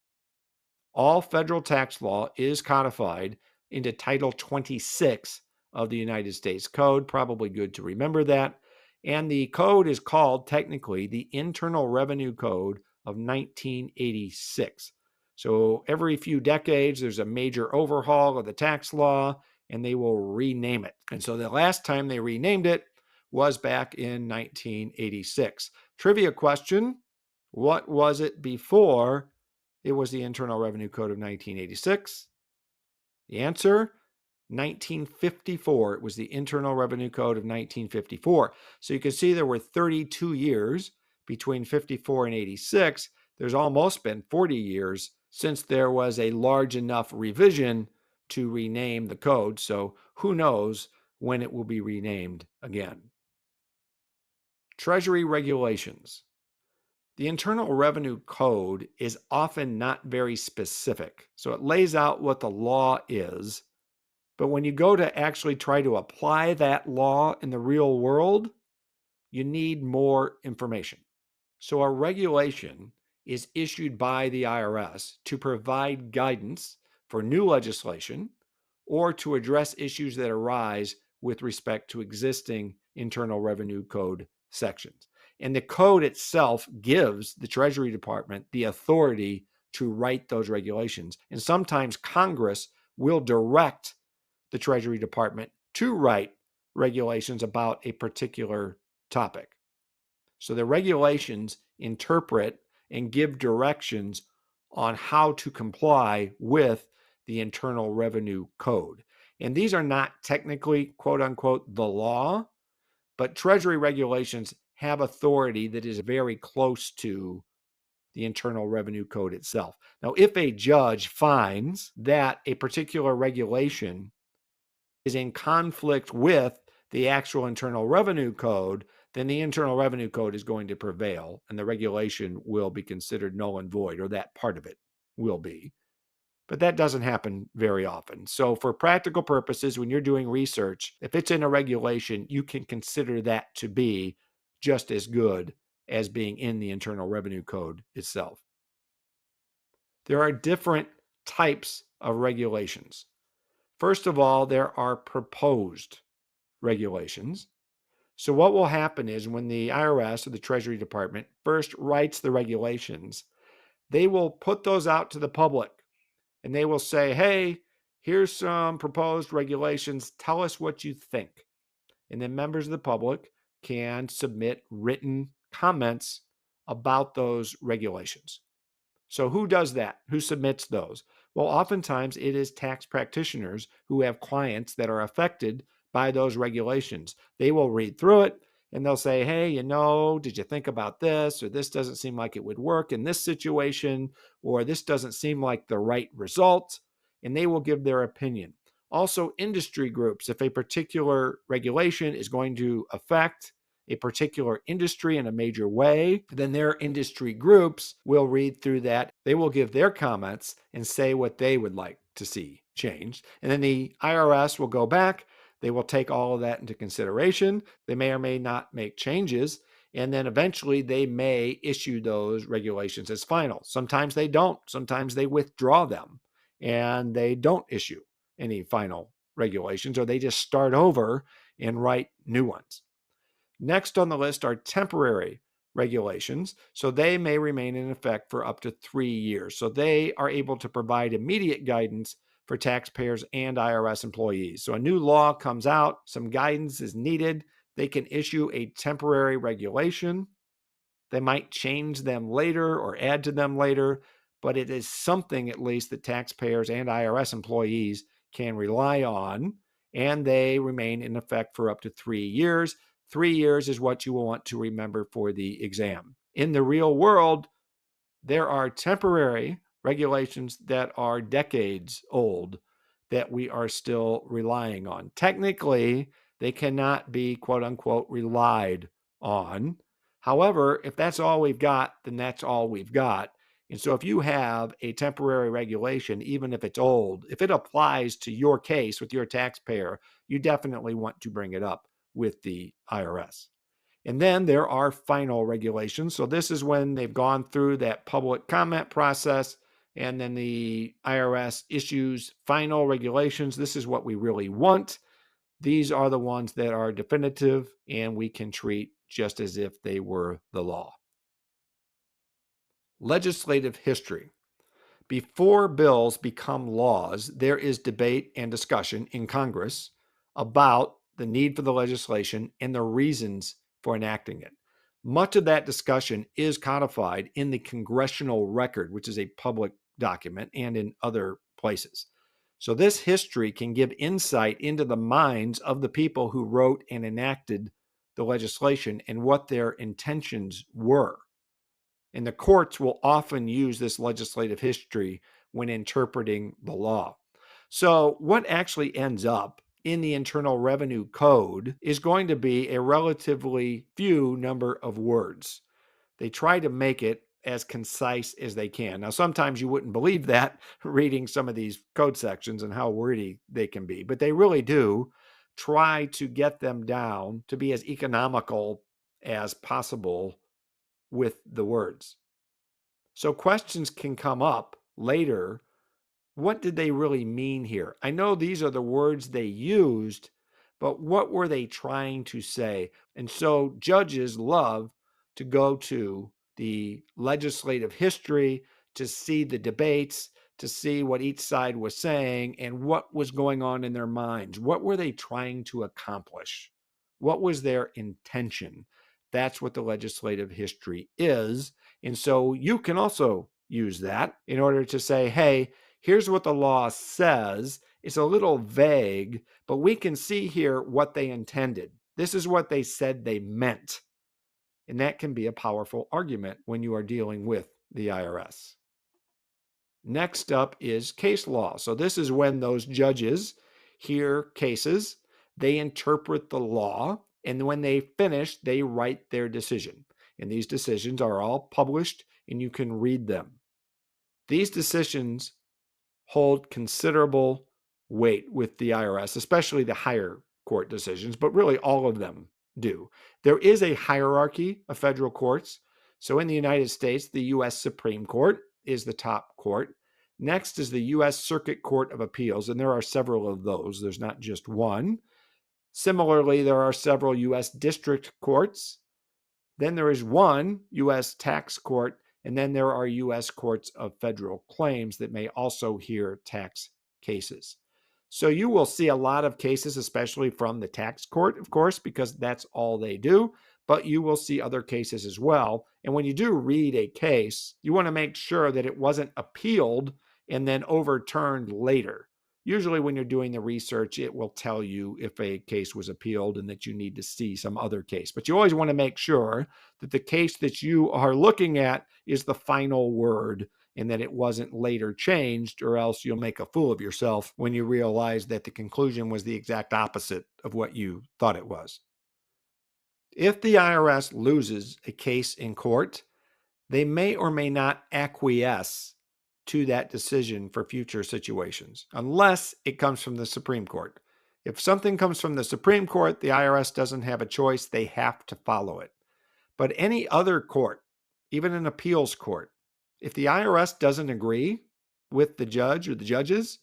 All federal tax law is codified into Title 26 of the United States Code. Probably good to remember that. And the code is called technically the Internal Revenue Code of 1986. So every few decades, there's a major overhaul of the tax law, and they will rename it. And so the last time they renamed it was back in 1986. Trivia question: What was it before it was the Internal Revenue Code of 1986? The answer, 1954. It was the Internal Revenue Code of 1954. So you can see there were 32 years between 54 and 86. There's almost been 40 years since there was a large enough revision to rename the code. So who knows when it will be renamed again. Treasury regulations. The Internal Revenue Code is often not very specific. So it lays out what the law is, but when you go to actually try to apply that law in the real world, you need more information. So a regulation is issued by the IRS to provide guidance for new legislation or to address issues that arise with respect to existing Internal Revenue Code sections. And the code itself gives the Treasury Department the authority to write those regulations. And sometimes Congress will direct the Treasury Department to write regulations about a particular topic. So the regulations interpret and give directions on how to comply with the Internal Revenue Code. And these are not technically, quote unquote, the law, but Treasury regulations have authority that is very close to the Internal Revenue Code itself. Now, if a judge finds that a particular regulation is in conflict with the actual Internal Revenue Code, then the Internal Revenue Code is going to prevail and the regulation will be considered null and void, or that part of it will be. But that doesn't happen very often. So for practical purposes, when you're doing research, if it's in a regulation, you can consider that to be just as good as being in the Internal Revenue Code itself. There are different types of regulations. First of all, there are proposed regulations. So what will happen is when the IRS or the Treasury Department first writes the regulations, they will put those out to the public and they will say, hey, here's some proposed regulations. Tell us what you think. And then members of the public can submit written comments about those regulations. So who does that? Who submits those? Well, oftentimes it is tax practitioners who have clients that are affected by those regulations. They will read through it and they'll say, hey, did you think about this? Or this doesn't seem like it would work in this situation, or this doesn't seem like the right result. And they will give their opinion. Also, industry groups, if a particular regulation is going to affect a particular industry in a major way, then their industry groups will read through that. They will give their comments and say what they would like to see changed. And then the IRS will go back. They will take all of that into consideration. They may or may not make changes. And then eventually they may issue those regulations as final. Sometimes they don't. Sometimes they withdraw them and they don't issue any final regulations, or they just start over and write new ones. Next on the list are temporary regulations. So they may remain in effect for up to 3 years. So they are able to provide immediate guidance for taxpayers and IRS employees. So a new law comes out, some guidance is needed. They can issue a temporary regulation. They might change them later or add to them later, but it is something at least that taxpayers and IRS employees can rely on, and they remain in effect for up to 3 years. 3 years is what you will want to remember for the exam. In the real world, there are temporary regulations that are decades old that we are still relying on. Technically, they cannot be quote unquote relied on. However, if that's all we've got, then that's all we've got. And so if you have a temporary regulation, even if it's old, if it applies to your case with your taxpayer, you definitely want to bring it up with the IRS. And then there are final regulations. So this is when they've gone through that public comment process and then the IRS issues final regulations. This is what we really want. These are the ones that are definitive and we can treat just as if they were the law. Legislative history. Before bills become laws, there is debate and discussion in Congress about the need for the legislation and the reasons for enacting it. Much of that discussion is codified in the congressional record, which is a public document, and in other places. So this history can give insight into the minds of the people who wrote and enacted the legislation and what their intentions were. And the courts will often use this legislative history when interpreting the law. So, what actually ends up in the Internal Revenue Code is going to be a relatively few number of words. They try to make it as concise as they can. Now, sometimes you wouldn't believe that reading some of these code sections and how wordy they can be, but they really do try to get them down to be as economical as possible with the words. So questions can come up later. What did they really mean here? I know these are the words they used, but what were they trying to say? And so judges love to go to the legislative history to see the debates, to see what each side was saying and what was going on in their minds. What were they trying to accomplish? What was their intention? That's what the legislative history is. And so you can also use that in order to say, hey, here's what the law says. It's a little vague, but we can see here what they intended. This is what they said they meant. And that can be a powerful argument when you are dealing with the IRS. Next up is case law. So this is when those judges hear cases, they interpret the law, and when they finish, they write their decision. And these decisions are all published, and you can read them. These decisions hold considerable weight with the IRS, especially the higher court decisions, but really all of them do. There is a hierarchy of federal courts. So in the United States, the U.S. Supreme Court is the top court. Next is the U.S. Circuit Court of Appeals, and there are several of those. There's not just one. Similarly, there are several U.S. district courts. Then there is one U.S. tax court, and then there are U.S. courts of federal claims that may also hear tax cases. So you will see a lot of cases, especially from the tax court, of course, because that's all they do, but you will see other cases as well. And when you do read a case, you want to make sure that it wasn't appealed and then overturned later. Usually when you're doing the research, it will tell you if a case was appealed and that you need to see some other case. But you always want to make sure that the case that you are looking at is the final word and that it wasn't later changed, or else you'll make a fool of yourself when you realize that the conclusion was the exact opposite of what you thought it was. If the IRS loses a case in court, they may or may not acquiesce to that decision for future situations, unless it comes from the Supreme Court. If something comes from the Supreme Court, the IRS doesn't have a choice. They have to follow it. But any other court, even an appeals court, if the IRS doesn't agree with the judge or the judges,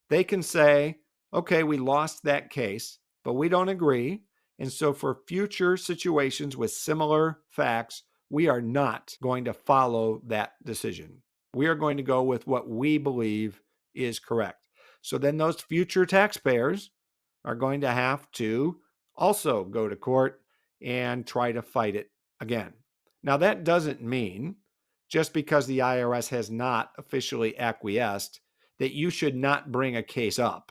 they can say, okay, we lost that case, but we don't agree. And so for future situations with similar facts, we are not going to follow that decision. We are going to go with what we believe is correct. So then those future taxpayers are going to have to also go to court and try to fight it again. Now, that doesn't mean just because the IRS has not officially acquiesced that you should not bring a case up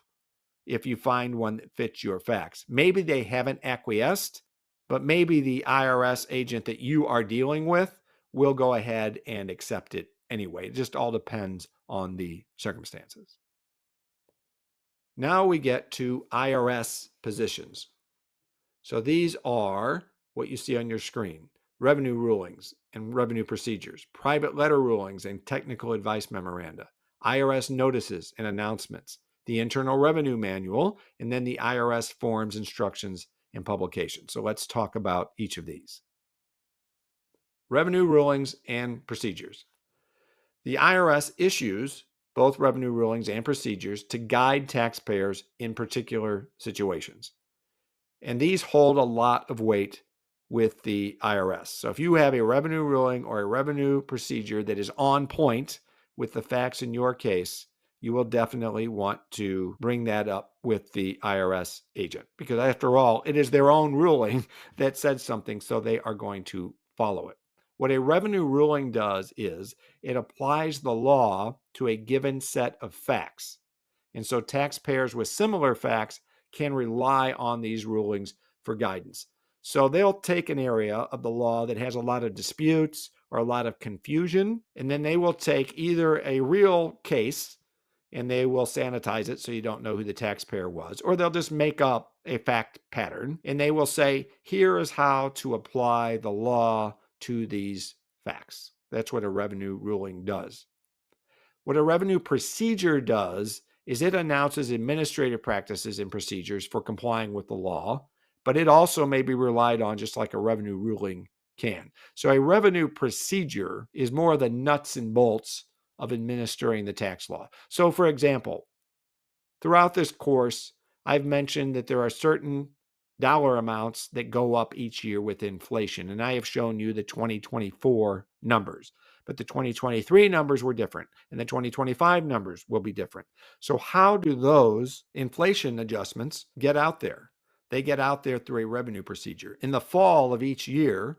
if you find one that fits your facts. Maybe they haven't acquiesced, but maybe the IRS agent that you are dealing with will go ahead and accept it anyway. It just all depends on the circumstances. Now we get to IRS positions. So these are what you see on your screen: revenue rulings and revenue procedures, private letter rulings and technical advice memoranda, IRS notices and announcements, the Internal Revenue Manual, and then the IRS forms, instructions, and publications. So let's talk about each of these. Revenue rulings and procedures. The IRS issues both revenue rulings and procedures to guide taxpayers in particular situations. And these hold a lot of weight with the IRS. So if you have a revenue ruling or a revenue procedure that is on point with the facts in your case, you will definitely want to bring that up with the IRS agent, because after all, it is their own ruling that said something, so they are going to follow it. What a revenue ruling does is it applies the law to a given set of facts. And so taxpayers with similar facts can rely on these rulings for guidance. So they'll take an area of the law that has a lot of disputes or a lot of confusion, and then they will take either a real case and they will sanitize it so you don't know who the taxpayer was, or they'll just make up a fact pattern and they will say, here is how to apply the law to these facts. That's what a revenue ruling does. What a revenue procedure does is it announces administrative practices and procedures for complying with the law, but it also may be relied on just like a revenue ruling can. So a revenue procedure is more the nuts and bolts of administering the tax law. So for example, throughout this course, I've mentioned that there are certain dollar amounts that go up each year with inflation, and I have shown you the 2024 numbers. But the 2023 numbers were different, and the 2025 numbers will be different. So how do those inflation adjustments get out there? They get out there through a revenue procedure. In the fall of each year,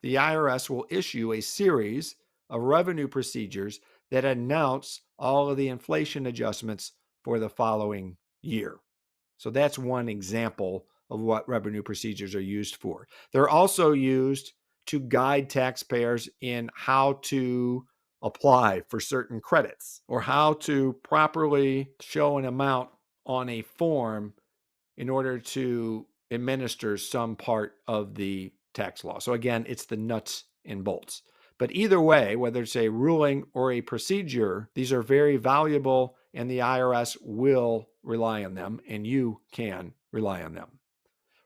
the IRS will issue a series of revenue procedures that announce all of the inflation adjustments for the following year. So that's one example of what revenue procedures are used for. They're also used to guide taxpayers in how to apply for certain credits or how to properly show an amount on a form in order to administer some part of the tax law. So again, it's the nuts and bolts. But either way, whether it's a ruling or a procedure, these are very valuable and the IRS will rely on them and you can rely on them.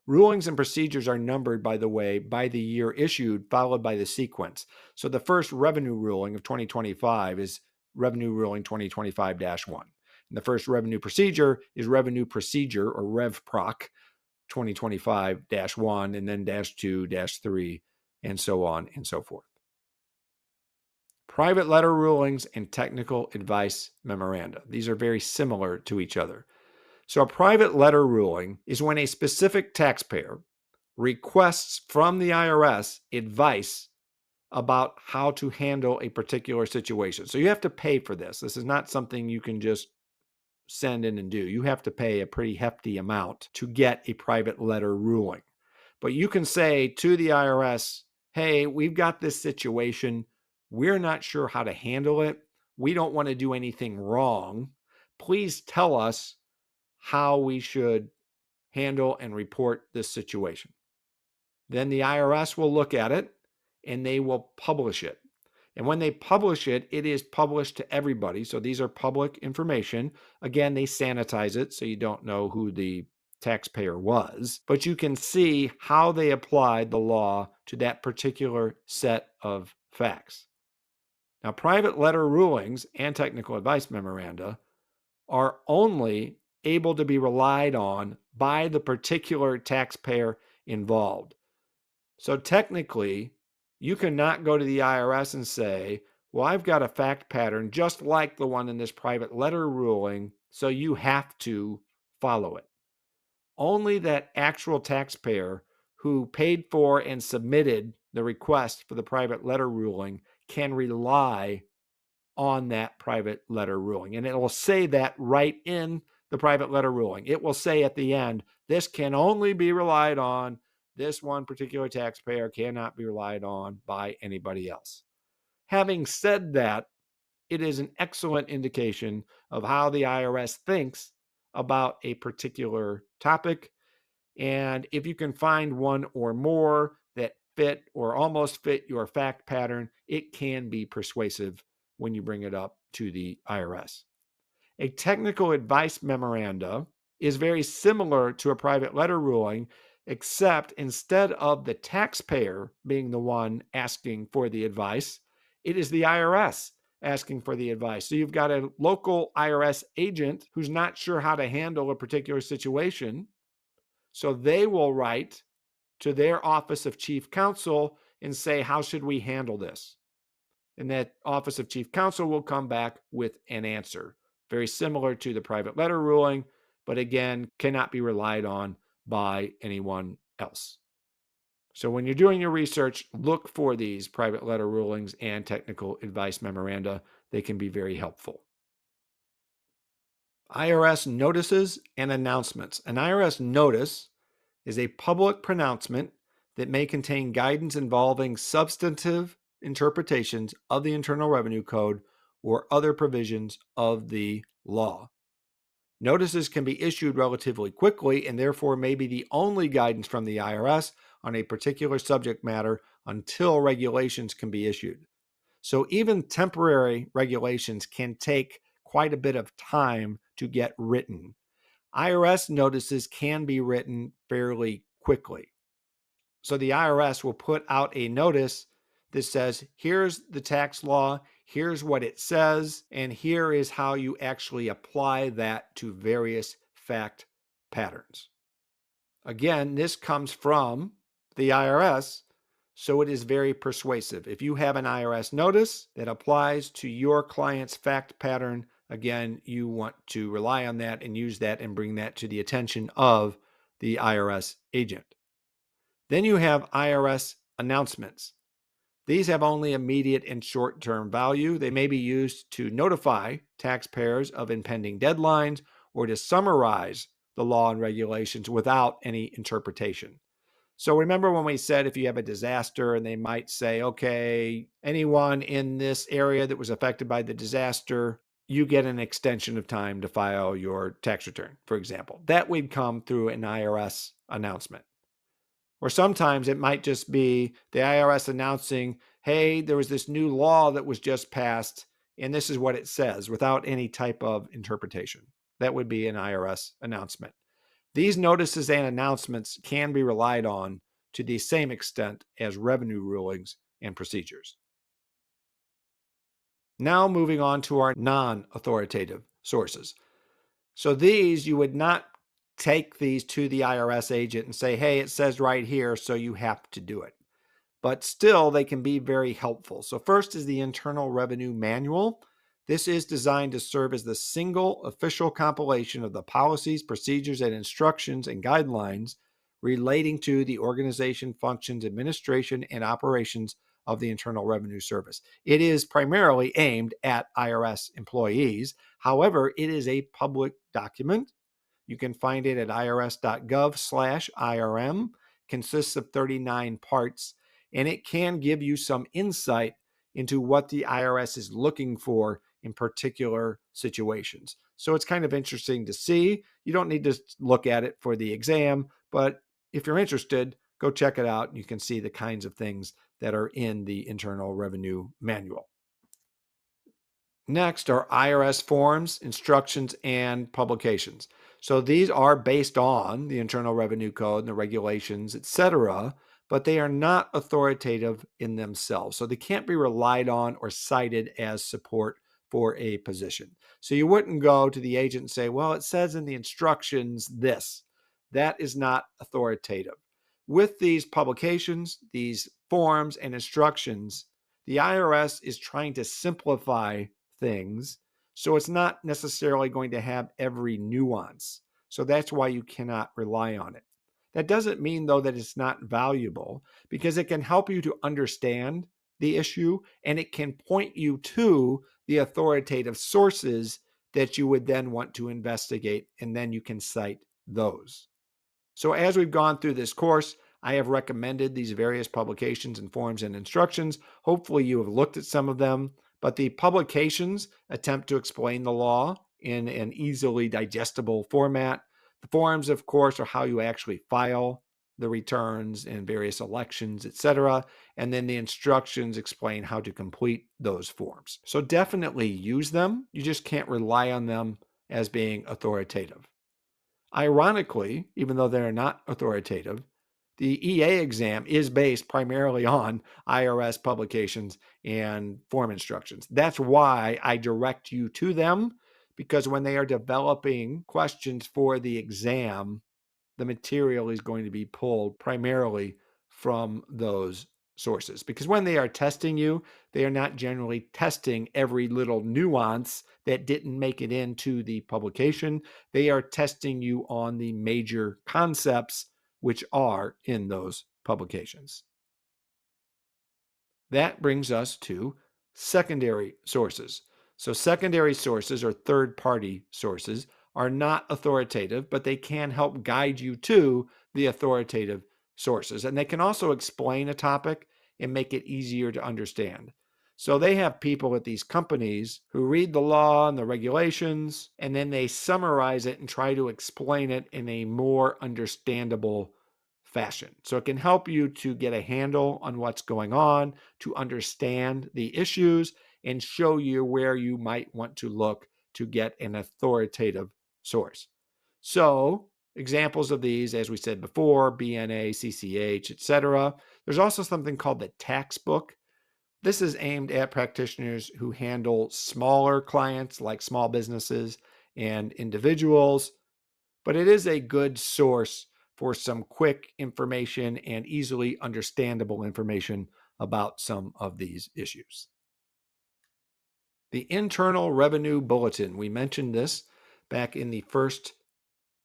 Rulings and procedures are numbered, by the way, by the year issued, followed by the sequence. So the first revenue ruling of 2025 is Revenue Ruling 2025-1. And the first revenue procedure is Revenue Procedure or RevProc 2025-1, and then -2, -3, and so on and so forth. Private letter rulings and technical advice memoranda. These are very similar to each other. So a private letter ruling is when a specific taxpayer requests from the IRS advice about how to handle a particular situation. So you have to pay for this. This is not something you can just send in and do. You have to pay a pretty hefty amount to get a private letter ruling. But you can say to the IRS, hey, we've got this situation. We're not sure how to handle it. We don't want to do anything wrong. Please tell us how we should handle and report this situation. Then the IRS will look at it and they will publish it. And when they publish it, it is published to everybody. So these are public information. Again, they sanitize it so you don't know who the taxpayer was, but you can see how they applied the law to that particular set of facts. Now, private letter rulings and technical advice memoranda are only able to be relied on by the particular taxpayer involved. So technically, you cannot go to the IRS and say, well, I've got a fact pattern just like the one in this private letter ruling, so you have to follow it. Only that actual taxpayer who paid for and submitted the request for the private letter ruling can rely on that private letter ruling. And it will say that right in the private letter ruling. It will say at the end, this can only be relied on. This one particular taxpayer cannot be relied on by anybody else. Having said that, it is an excellent indication of how the IRS thinks about a particular topic. And if you can find one or more that fit or almost fit your fact pattern, it can be persuasive when you bring it up to the IRS. A technical advice memoranda is very similar to a private letter ruling, except instead of the taxpayer being the one asking for the advice, it is the IRS asking for the advice. So you've got a local IRS agent who's not sure how to handle a particular situation. So they will write to their Office of Chief Counsel and say, how should we handle this? And that Office of Chief Counsel will come back with an answer. very similar to the private letter ruling, but again, cannot be relied on by anyone else. So when you're doing your research, look for these private letter rulings and technical advice memoranda. They can be very helpful. IRS notices and announcements. An IRS notice is a public pronouncement that may contain guidance involving substantive interpretations of the Internal Revenue Code or other provisions of the law. Notices can be issued relatively quickly and therefore may be the only guidance from the IRS on a particular subject matter until regulations can be issued. So even temporary regulations can take quite a bit of time to get written. IRS notices can be written fairly quickly. So the IRS will put out a notice that says, here's the tax law, here's what it says, and here is how you actually apply that to various fact patterns. Again, this comes from the IRS, so it is very persuasive. If you have an IRS notice that applies to your client's fact pattern, again, you want to rely on that and use that and bring that to the attention of the IRS agent. Then you have IRS announcements. These have only immediate and short-term value. They may be used to notify taxpayers of impending deadlines or to summarize the law and regulations without any interpretation. So remember when we said if you have a disaster and they might say, okay, anyone in this area that was affected by the disaster, you get an extension of time to file your tax return, for example. That would come through an IRS announcement. Or sometimes it might just be the IRS announcing, hey, there was this new law that was just passed, and this is what it says without any type of interpretation. That would be an IRS announcement. These notices and announcements can be relied on to the same extent as revenue rulings and procedures. Now moving on to our non-authoritative sources. So these, you would not take these to the IRS agent and say, hey, it says right here, so you have to do it. But still, they can be very helpful. So first is the Internal Revenue Manual. This is designed to serve as the single official compilation of the policies, procedures, and instructions and guidelines relating to the organization, functions, administration, and operations of the Internal Revenue Service. It is primarily aimed at IRS employees. However, it is a public document. You can find it at irs.gov/IRM. Consists of 39 parts, and it can give you some insight into what the IRS is looking for in particular situations. So it's kind of interesting to see. You don't need to look at it for the exam, but if you're interested, go check it out. You can see the kinds of things that are in the Internal Revenue Manual. Next are IRS forms, instructions, and publications. So these are based on the Internal Revenue Code and the regulations, etc., but they are not authoritative in themselves. So they can't be relied on or cited as support for a position. So you wouldn't go to the agent and say, well, it says in the instructions this. That is not authoritative. With these publications, these forms and instructions, the IRS is trying to simplify things. So it's not necessarily going to have every nuance. So that's why you cannot rely on it. That doesn't mean, though, that it's not valuable because it can help you to understand the issue and it can point you to the authoritative sources that you would then want to investigate, and then you can cite those. So as we've gone through this course, I have recommended these various publications and forms and instructions. Hopefully you have looked at some of them, but the publications attempt to explain the law in an easily digestible format. The forms, of course, are how you actually file the returns in various elections, etc. And then the instructions explain how to complete those forms. So definitely use them. You just can't rely on them as being authoritative. Ironically, even though they're not authoritative, the EA exam is based primarily on IRS publications and form instructions. That's why I direct you to them, because when they are developing questions for the exam, the material is going to be pulled primarily from those sources, because when they are testing you, they are not generally testing every little nuance that didn't make it into the publication. They are testing you on the major concepts which are in those publications. That brings us to secondary sources. So, secondary sources or third party sources are not authoritative, but they can help guide you to the authoritative sources. And they can also explain a topic and make it easier to understand. So, they have people at these companies who read the law and the regulations, and then they summarize it and try to explain it in a more understandable fashion. So, it can help you to get a handle on what's going on, to understand the issues, and show you where you might want to look to get an authoritative source. So, examples of these, as we said before, BNA, CCH, etc. There's also something called the tax book. This is aimed at practitioners who handle smaller clients like small businesses and individuals, but it is a good source for some quick information and easily understandable information about some of these issues. The Internal Revenue Bulletin, we mentioned this back in the first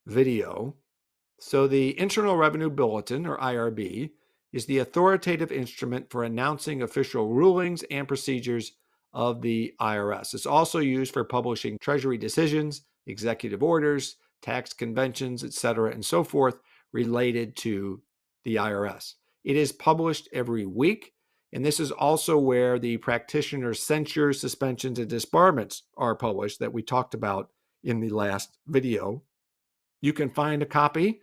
video. So the Internal Revenue Bulletin, or IRB, is the authoritative instrument for announcing official rulings and procedures of the IRS. It's also used for publishing Treasury decisions, executive orders, tax conventions, etc., and so forth related to the IRS. It is published every week, and this is also where the practitioner's censures, suspensions, and disbarments are published that we talked about in the last video. You can find a copy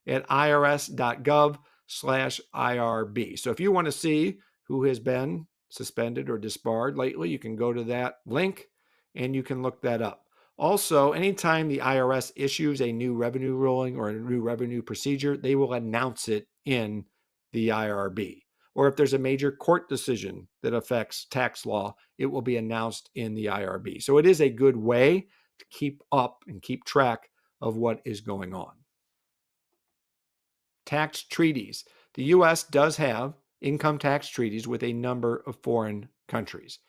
at irs.gov/IRB. So if you want to see who has been suspended or disbarred lately, you can go to that link and you can look that up. Also, anytime the IRS issues a new revenue ruling or a new revenue procedure, they will announce it in the IRB. Or if there's a major court decision that affects tax law, it will be announced in the IRB. So it is a good way to keep up and keep track of what is going on. Tax treaties. The U.S. does have income tax treaties with a number of foreign countries.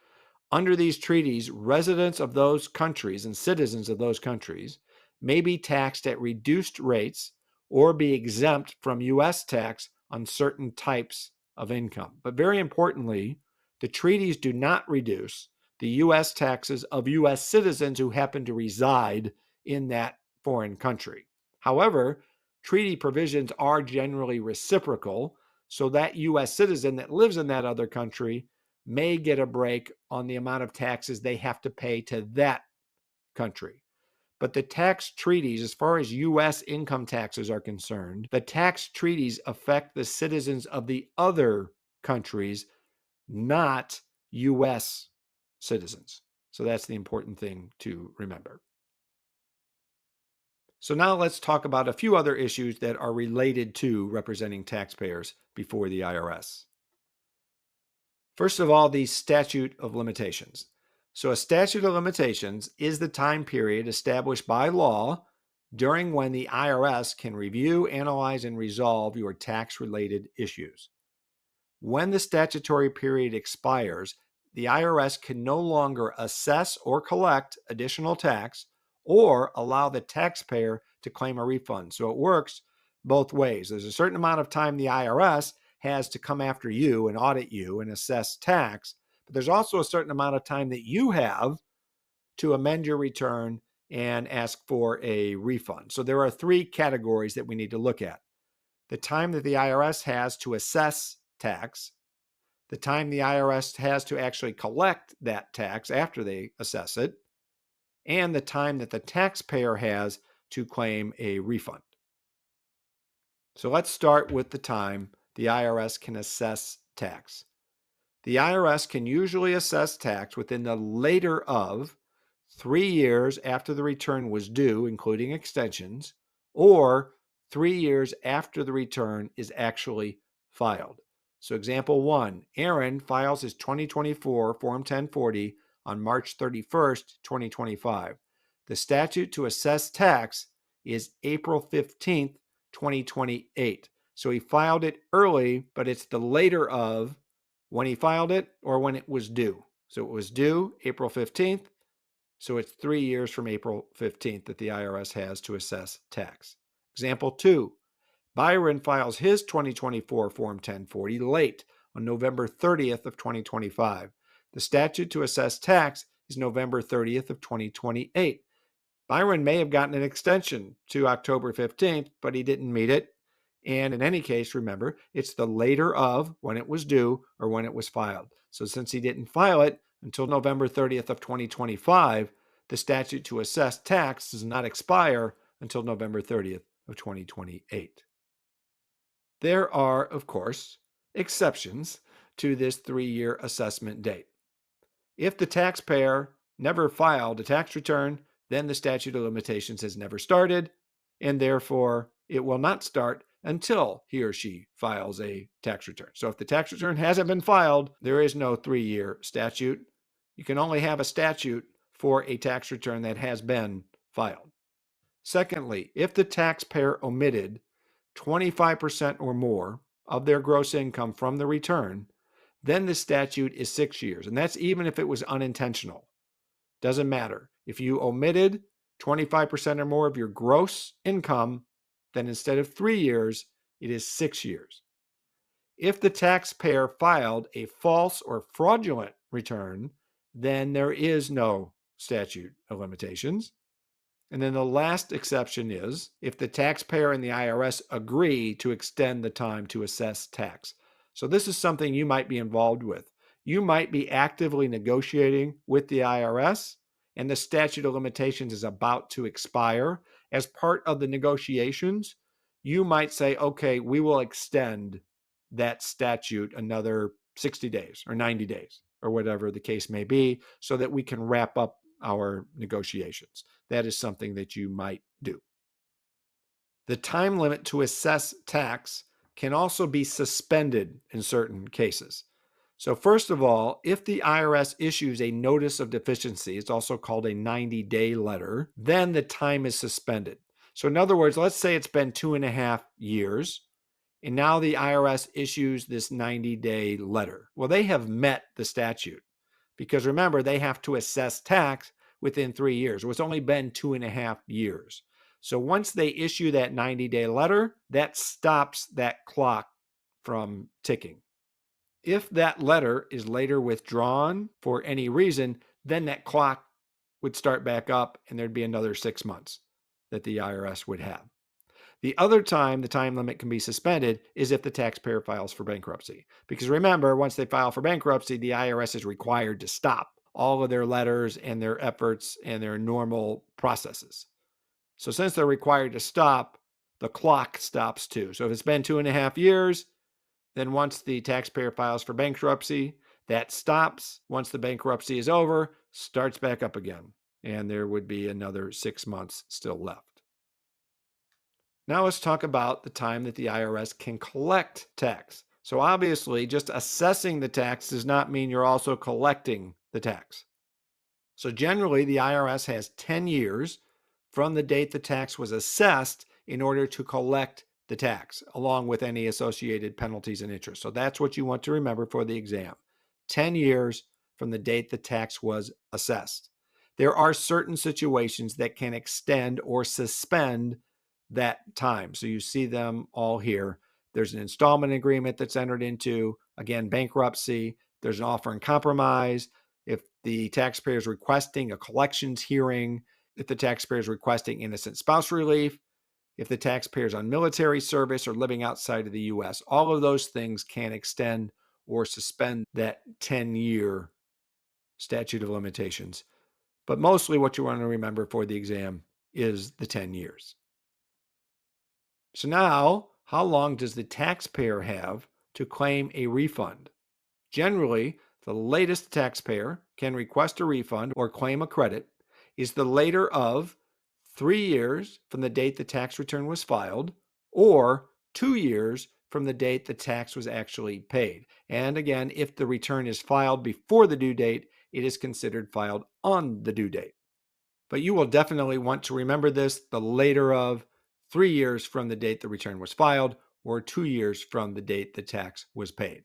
Under these treaties, residents of those countries and citizens of those countries may be taxed at reduced rates or be exempt from U.S. tax on certain types of income. But very importantly, the treaties do not reduce the U.S. taxes of U.S. citizens who happen to reside in that foreign country. However, treaty provisions are generally reciprocal, so that U.S. citizen that lives in that other country may get a break on the amount of taxes they have to pay to that country. But the tax treaties, as far as U.S. income taxes are concerned, the tax treaties affect the citizens of the other countries, not U.S. citizens. So that's the important thing to remember. So now let's talk about a few other issues that are related to representing taxpayers before the IRS. First of all, the statute of limitations. So a statute of limitations is the time period established by law during when the IRS can review, analyze, and resolve your tax-related issues. When the statutory period expires, the IRS can no longer assess or collect additional tax or allow the taxpayer to claim a refund. So it works both ways. There's a certain amount of time the IRS has to come after you and audit you and assess tax, but there's also a certain amount of time that you have to amend your return and ask for a refund. So there are three categories that we need to look at: the time that the IRS has to assess tax, the time the IRS has to actually collect that tax after they assess it, and the time that the taxpayer has to claim a refund. So let's start with the time the IRS can assess tax. The IRS can usually assess tax within the later of 3 years after the return was due, including extensions, or 3 years after the return is actually filed. So example 1, Aaron files his 2024 Form 1040 on March 31st, 2025. The statute to assess tax is April 15th, 2028. So he filed it early, but it's the later of when he filed it or when it was due. So it was due April 15th. So it's 3 years from April 15th that the IRS has to assess tax. Example 2, Byron files his 2024 Form 1040 late on November 30th of 2025. The statute to assess tax is November 30th of 2028. Byron may have gotten an extension to October 15th, but he didn't meet it. And in any case, remember, it's the later of when it was due or when it was filed. So since he didn't file it until November 30th of 2025, the statute to assess tax does not expire until November 30th of 2028. There are, of course, exceptions to this 3-year assessment date. If the taxpayer never filed a tax return, then the statute of limitations has never started, and therefore it will not start until he or she files a tax return. So if the tax return hasn't been filed, there is no 3-year statute. You can only have a statute for a tax return that has been filed. Secondly, if the taxpayer omitted 25% or more of their gross income from the return, then the statute is 6 years. And that's even if it was unintentional. Doesn't matter. If you omitted 25% or more of your gross income, then instead of 3 years, it is 6 years. If the taxpayer filed a false or fraudulent return, then there is no statute of limitations. And then the last exception is if the taxpayer and the IRS agree to extend the time to assess tax. So this is something you might be involved with. You might be actively negotiating with the IRS, and the statute of limitations is about to expire. As part of the negotiations, you might say, okay, we will extend that statute another 60 days or 90 days or whatever the case may be so that we can wrap up our negotiations. That is something that you might do. The time limit to assess tax can also be suspended in certain cases. So first of all, if the IRS issues a notice of deficiency, it's also called a 90-day letter, then the time is suspended. So in other words, let's say it's been 2.5 years, and now the IRS issues this 90-day letter. Well, they have met the statute because remember, they have to assess tax within 3 years. Well, it's only been 2.5 years. So once they issue that 90-day letter, that stops that clock from ticking. If that letter is later withdrawn for any reason, then that clock would start back up and there'd be another 6 months that the IRS would have. The other time the time limit can be suspended is if the taxpayer files for bankruptcy. Because remember, once they file for bankruptcy, the IRS is required to stop all of their letters and their efforts and their normal processes. So since they're required to stop, the clock stops too. So if it's been 2.5 years, then once the taxpayer files for bankruptcy, that stops. Once the bankruptcy is over, starts back up again. And there would be another 6 months still left. Now let's talk about the time that the IRS can collect tax. So obviously, just assessing the tax does not mean you're also collecting the tax. So generally, the IRS has 10 years from the date the tax was assessed in order to collect the tax, along with any associated penalties and interest. So that's what you want to remember for the exam. 10 years from the date the tax was assessed. There are certain situations that can extend or suspend that time. So you see them all here. There's an installment agreement that's entered into, again, bankruptcy. There's an offer in compromise. If the taxpayer is requesting a collections hearing, if the taxpayer is requesting innocent spouse relief, if the taxpayer is on military service or living outside of the U.S., all of those things can extend or suspend that 10-year statute of limitations. But mostly what you want to remember for the exam is the 10 years. So now, how long does the taxpayer have to claim a refund? Generally, the latest the taxpayer can request a refund or claim a credit is the later of 3 years from the date the tax return was filed or 2 years from the date the tax was actually paid. And again, if the return is filed before the due date, it is considered filed on the due date. But you will definitely want to remember this, the later of 3 years from the date the return was filed or 2 years from the date the tax was paid.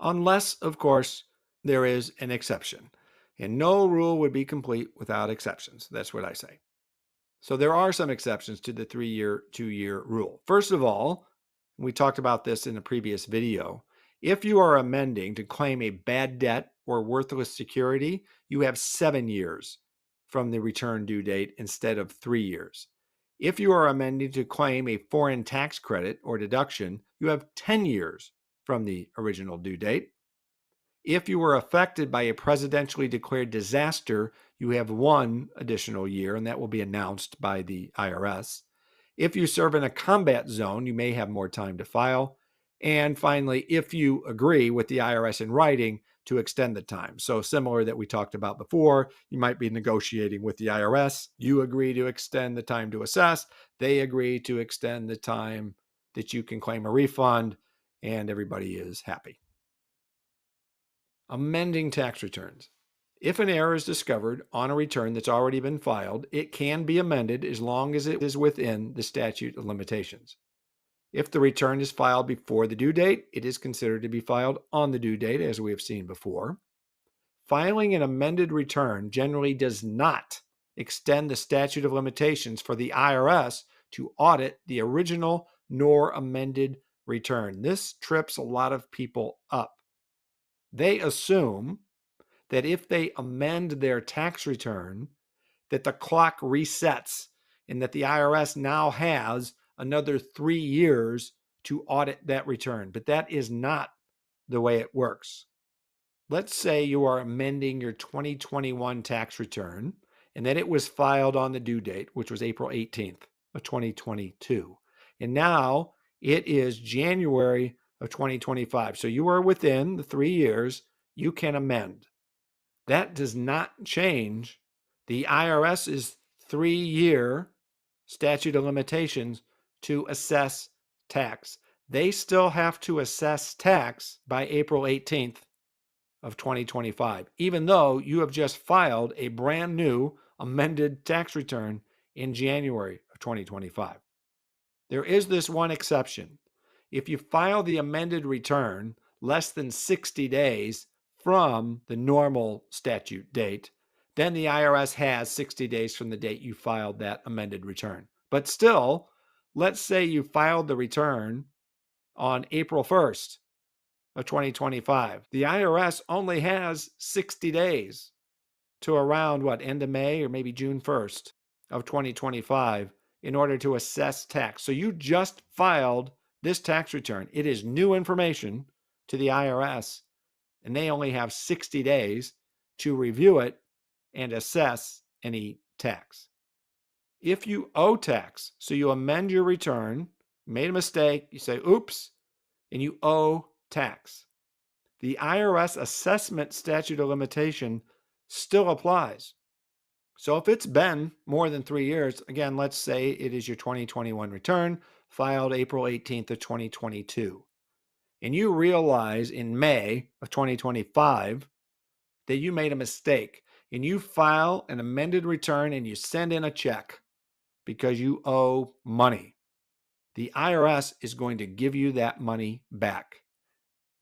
Unless, of course, there is an exception. And no rule would be complete without exceptions. That's what I say. So there are some exceptions to the 3-year, 2-year rule. First of all, we talked about this in a previous video. If you are amending to claim a bad debt or worthless security, you have 7 years from the return due date instead of 3 years. If you are amending to claim a foreign tax credit or deduction, you have 10 years from the original due date. If you were affected by a presidentially declared disaster, you have 1 additional year, and that will be announced by the IRS. If you serve in a combat zone, you may have more time to file. And finally, if you agree with the IRS in writing to extend the time. So similar that we talked about before, you might be negotiating with the IRS. You agree to extend the time to assess. They agree to extend the time that you can claim a refund, and everybody is happy. Amending tax returns. If an error is discovered on a return that's already been filed, it can be amended as long as it is within the statute of limitations. If the return is filed before the due date, it is considered to be filed on the due date, as we have seen before. Filing an amended return generally does not extend the statute of limitations for the IRS to audit the original nor amended return. This trips a lot of people up. They assume that if they amend their tax return, that the clock resets and that the IRS now has another 3 years to audit that return. But that is not the way it works. Let's say you are amending your 2021 tax return and that it was filed on the due date, which was April 18th of 2022. And now it is January of 2025. So you are within the 3 years, you can amend. That does not change the IRS's 3-year statute of limitations to assess tax. They still have to assess tax by April 18th of 2025, even though you have just filed a brand new amended tax return in January of 2025. There is this one exception. If you file the amended return less than 60 days from the normal statute date, then the IRS has 60 days from the date you filed that amended return. But still, let's say you filed the return on April 1st of 2025. The IRS only has 60 days to around end of May or maybe June 1st of 2025 in order to assess tax. So you just filed this tax return. It is new information to the IRS, and they only have 60 days to review it and assess any tax. If you owe tax, so you amend your return, made a mistake, you say, oops, and you owe tax, the IRS assessment statute of limitation still applies. So if it's been more than 3 years, again, let's say it is your 2021 return filed April 18th of 2022, and you realize in May of 2025 that you made a mistake and you file an amended return and you send in a check because you owe money, the IRS is going to give you that money back.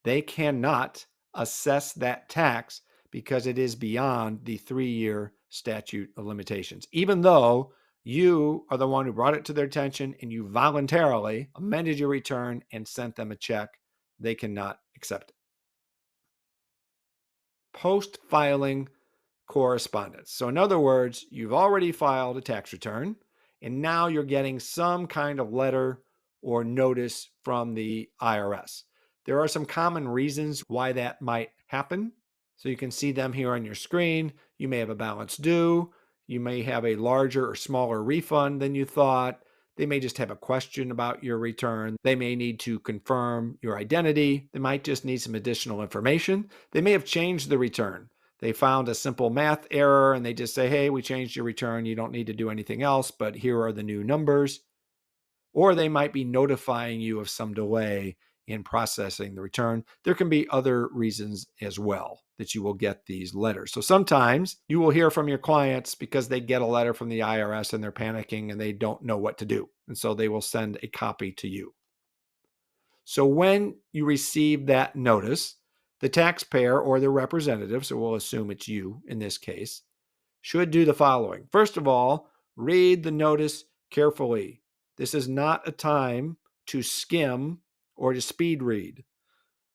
They cannot assess that tax because it is beyond the 3-year statute of limitations. Even though you are the one who brought it to their attention and you voluntarily amended your return and sent them a check, they cannot accept it. Post-filing correspondence. So in other words, you've already filed a tax return and now you're getting some kind of letter or notice from the IRS. There are some common reasons why that might happen. So you can see them here on your screen. You may have a balance due. You may have a larger or smaller refund than you thought. They may just have a question about your return. They may need to confirm your identity. They might just need some additional information. They may have changed the return. They found a simple math error and they just say, hey, we changed your return. You don't need to do anything else, but here are the new numbers. Or they might be notifying you of some delay in processing the return. There can be other reasons as well that you will get these letters. So sometimes you will hear from your clients because they get a letter from the IRS and they're panicking and they don't know what to do. And so they will send a copy to you. So when you receive that notice, the taxpayer or the representative, so we'll assume it's you in this case, should do the following. First of all, read the notice carefully. This is not a time to skim or to speed read.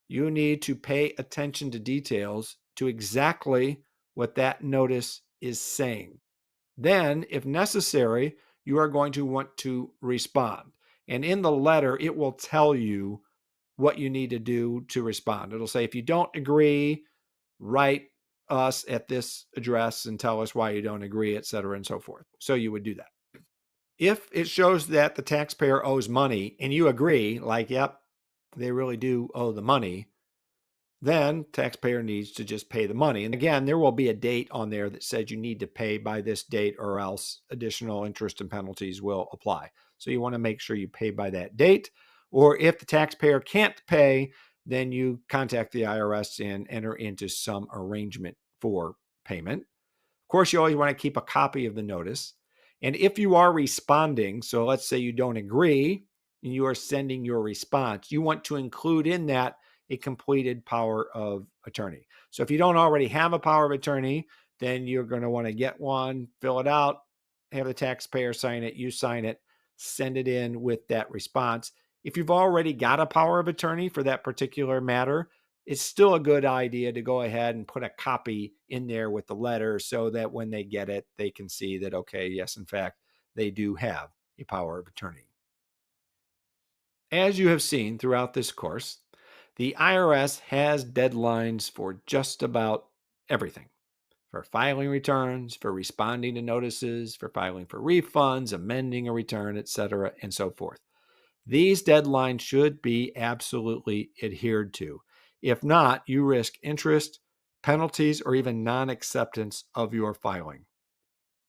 You need to pay attention to details to exactly what that notice is saying. Then, if necessary, you are going to want to respond. And in the letter, it will tell you what you need to do to respond. It'll say, if you don't agree, write us at this address and tell us why you don't agree, et cetera, and so forth. So you would do that. If it shows that the taxpayer owes money and you agree, like, yep, they really do owe the money, then taxpayer needs to just pay the money. And again, there will be a date on there that says you need to pay by this date or else additional interest and penalties will apply. So you want to make sure you pay by that date. Or if the taxpayer can't pay, then you contact the IRS and enter into some arrangement for payment. Of course, you always want to keep a copy of the notice. And if you are responding, so let's say you don't agree and you are sending your response, you want to include in that a completed power of attorney. So if you don't already have a power of attorney, then you're going to want to get one, fill it out, have the taxpayer sign it, you sign it, send it in with that response. If you've already got a power of attorney for that particular matter, it's still a good idea to go ahead and put a copy in there with the letter so that when they get it, they can see that, okay, yes, in fact, they do have a power of attorney. As you have seen throughout this course, the IRS has deadlines for just about everything. For filing returns, for responding to notices, for filing for refunds, amending a return, etc., and so forth. These deadlines should be absolutely adhered to. If not, you risk interest, penalties, or even non-acceptance of your filing.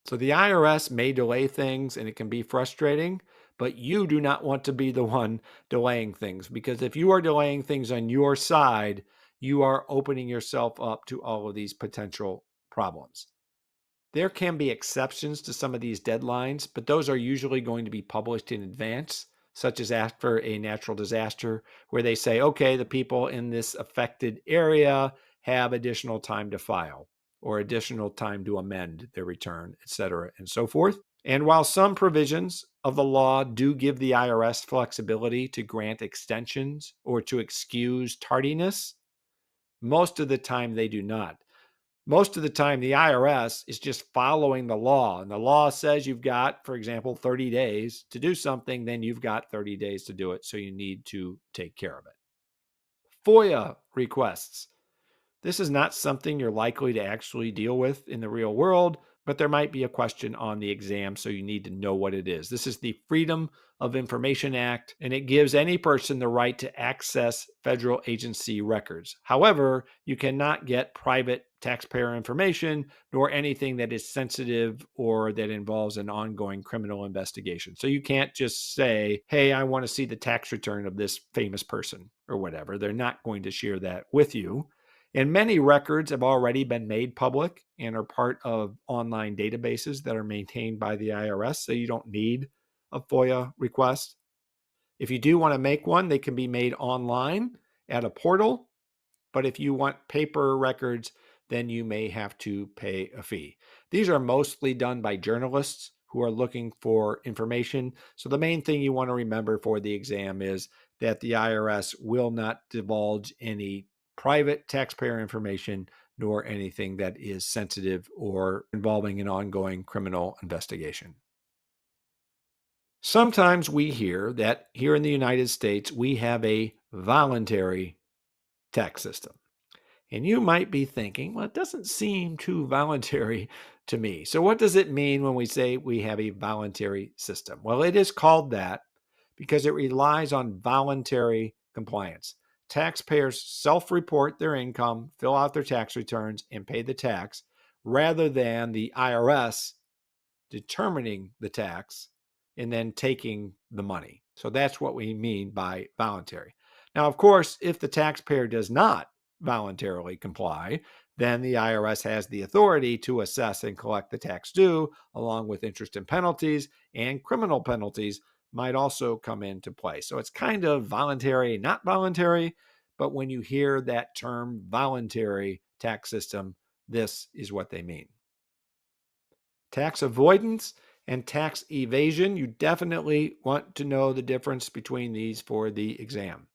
So the IRS may delay things and it can be frustrating, but you do not want to be the one delaying things, because if you are delaying things on your side, you are opening yourself up to all of these potential problems. There can be exceptions to some of these deadlines, but those are usually going to be published in advance, such as after a natural disaster, where they say, okay, the people in this affected area have additional time to file or additional time to amend their return, et cetera, and so forth. And while some provisions of the law do give the IRS flexibility to grant extensions or to excuse tardiness, most of the time they do not. Most of the time, the IRS is just following the law. And the law says you've got, for example, 30 days to do something, then you've got 30 days to do it. So you need to take care of it. FOIA requests. This is not something you're likely to actually deal with in the real world, but there might be a question on the exam, so you need to know what it is. This is the Freedom of Information Act, and it gives any person the right to access federal agency records. However, you cannot get private taxpayer information nor anything that is sensitive or that involves an ongoing criminal investigation. So you can't just say, hey, I want to see the tax return of this famous person or whatever. They're not going to share that with you. And many records have already been made public and are part of online databases that are maintained by the IRS, so you don't need a FOIA request. If you do want to make one, they can be made online at a portal. But if you want paper records, then you may have to pay a fee. These are mostly done by journalists who are looking for information. So the main thing you want to remember for the exam is that the IRS will not divulge any private taxpayer information nor anything that is sensitive or involving an ongoing criminal investigation. Sometimes we hear that here in the United States, we have a voluntary tax system. And you might be thinking, well, it doesn't seem too voluntary to me. So, what does it mean when we say we have a voluntary system? Well, it is called that because it relies on voluntary compliance. Taxpayers self report their income, fill out their tax returns, and pay the tax rather than the IRS determining the tax and then taking the money. So that's what we mean by voluntary. Now, of course, if the taxpayer does not voluntarily comply, then the IRS has the authority to assess and collect the tax due, along with interest and penalties and criminal penalties. might also come into play. So it's kind of voluntary, not voluntary, but when you hear that term voluntary tax system, this is what they mean. Tax avoidance and tax evasion, you definitely want to know the difference between these for the exam.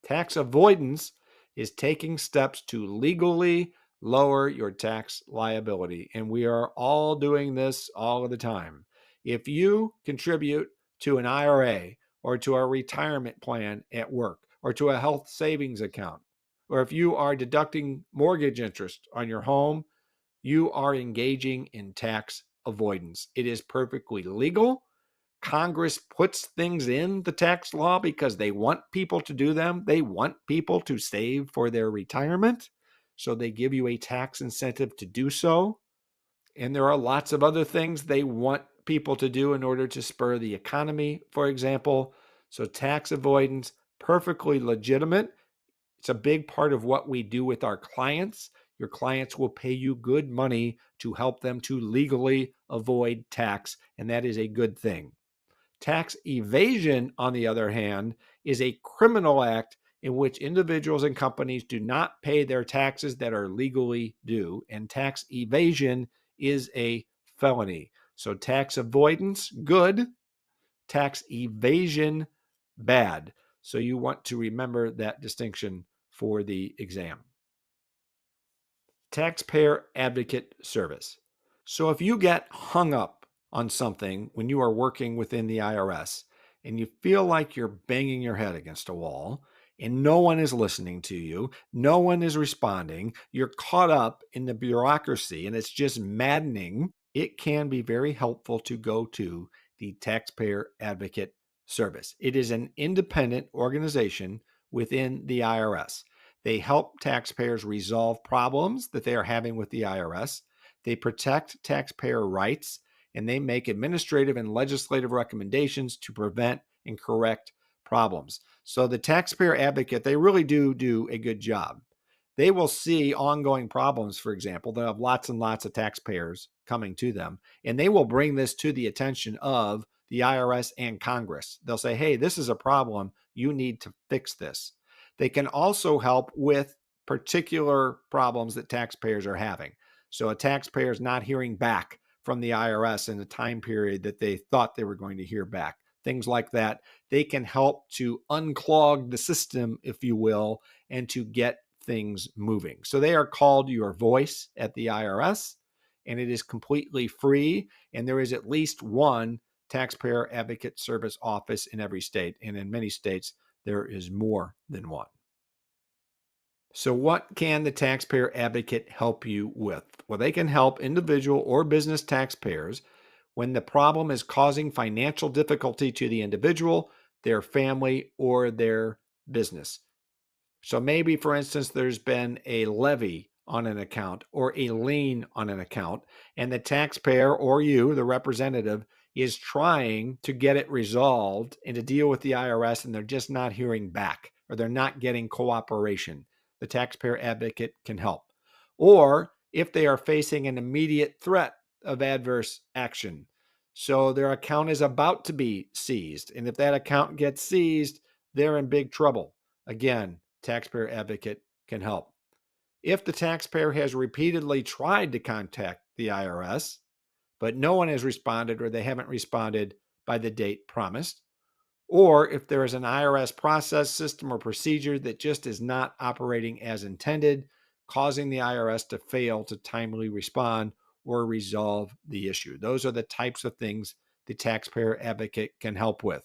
Tax avoidance is taking steps to legally lower your tax liability. And we are all doing this all of the time. If you contribute to an IRA or to a retirement plan at work or to a health savings account, or if you are deducting mortgage interest on your home, you are engaging in tax avoidance. It is perfectly legal. Congress puts things in the tax law because they want people to do them. They want people to save for their retirement. So they give you a tax incentive to do so. And there are lots of other things they want people to do in order to spur the economy, for example. So tax avoidance, perfectly legitimate. It's a big part of what we do with our clients. Your clients will pay you good money to help them to legally avoid tax, and that is a good thing. Tax evasion, on the other hand, is a criminal act in which individuals and companies do not pay their taxes that are legally due, and tax evasion is a felony. So tax avoidance, good. Tax evasion, bad. So you want to remember that distinction for the exam. Taxpayer Advocate Service. So if you get hung up on something when you are working within the IRS and you feel like you're banging your head against a wall and no one is listening to you, no one is responding, you're caught up in the bureaucracy and it's just maddening, it can be very helpful to go to the Taxpayer Advocate Service. It is an independent organization within the IRS. They help taxpayers resolve problems that they are having with the IRS. They protect taxpayer rights, and they make administrative and legislative recommendations to prevent and correct problems. So the taxpayer advocate, they really do a good job. They will see ongoing problems, for example. They'll have lots and lots of taxpayers coming to them, and they will bring this to the attention of the IRS and Congress. They'll say, hey, this is a problem. You need to fix this. They can also help with particular problems that taxpayers are having. So a taxpayer is not hearing back from the IRS in the time period that they thought they were going to hear back. Things like that. They can help to unclog the system, if you will, and to get things moving. So they are called your voice at the IRS, and it is completely free. And there is at least one taxpayer advocate service office in every state. And in many states, there is more than one. So, what can the taxpayer advocate help you with? Well, they can help individual or business taxpayers when the problem is causing financial difficulty to the individual, their family, or their business. So maybe, for instance, there's been a levy on an account or a lien on an account, and the taxpayer or you, the representative, is trying to get it resolved and to deal with the IRS, and they're just not hearing back or they're not getting cooperation. The taxpayer advocate can help. Or if they are facing an immediate threat of adverse action. So their account is about to be seized. And if that account gets seized, they're in big trouble. Again, taxpayer advocate can help. If the taxpayer has repeatedly tried to contact the IRS, but no one has responded or they haven't responded by the date promised, or if there is an IRS process, system, or procedure that just is not operating as intended, causing the IRS to fail to timely respond or resolve the issue. Those are the types of things the taxpayer advocate can help with.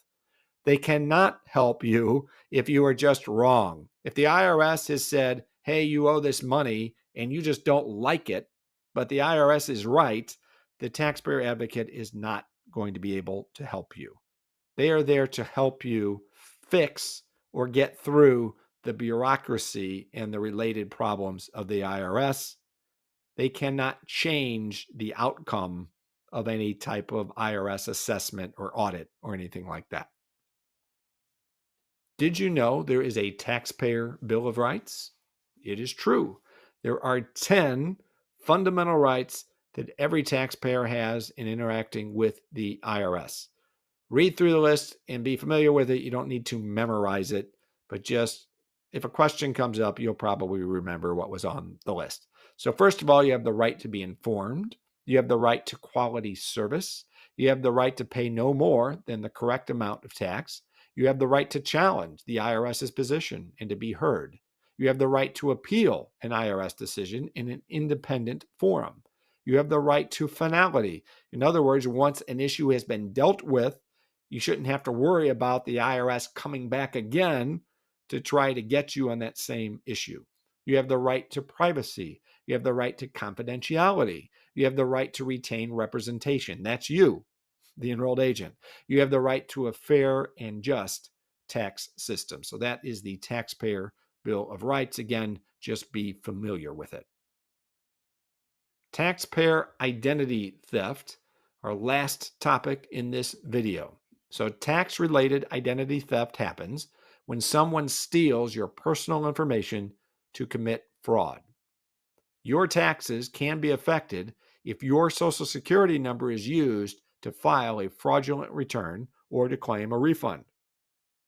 They cannot help you if you are just wrong. If the IRS has said, hey, you owe this money and you just don't like it, but the IRS is right, the taxpayer advocate is not going to be able to help you. They are there to help you fix or get through the bureaucracy and the related problems of the IRS. They cannot change the outcome of any type of IRS assessment or audit or anything like that. Did you know there is a taxpayer Bill of Rights? It is true. There are 10 fundamental rights that every taxpayer has in interacting with the IRS. Read through the list and be familiar with it. You don't need to memorize it, but just if a question comes up, you'll probably remember what was on the list. So first of all, you have the right to be informed. You have the right to quality service. You have the right to pay no more than the correct amount of tax. You have the right to challenge the IRS's position and to be heard. You have the right to appeal an IRS decision in an independent forum. You have the right to finality. In other words, once an issue has been dealt with, you shouldn't have to worry about the IRS coming back again to try to get you on that same issue. You have the right to privacy. You have the right to confidentiality. You have the right to retain representation. That's you, the enrolled agent. You have the right to a fair and just tax system. So that is the Taxpayer Bill of Rights. Again, just be familiar with it. Taxpayer identity theft, our last topic in this video. So tax-related identity theft happens when someone steals your personal information to commit fraud. Your taxes can be affected if your Social Security number is used to file a fraudulent return or to claim a refund.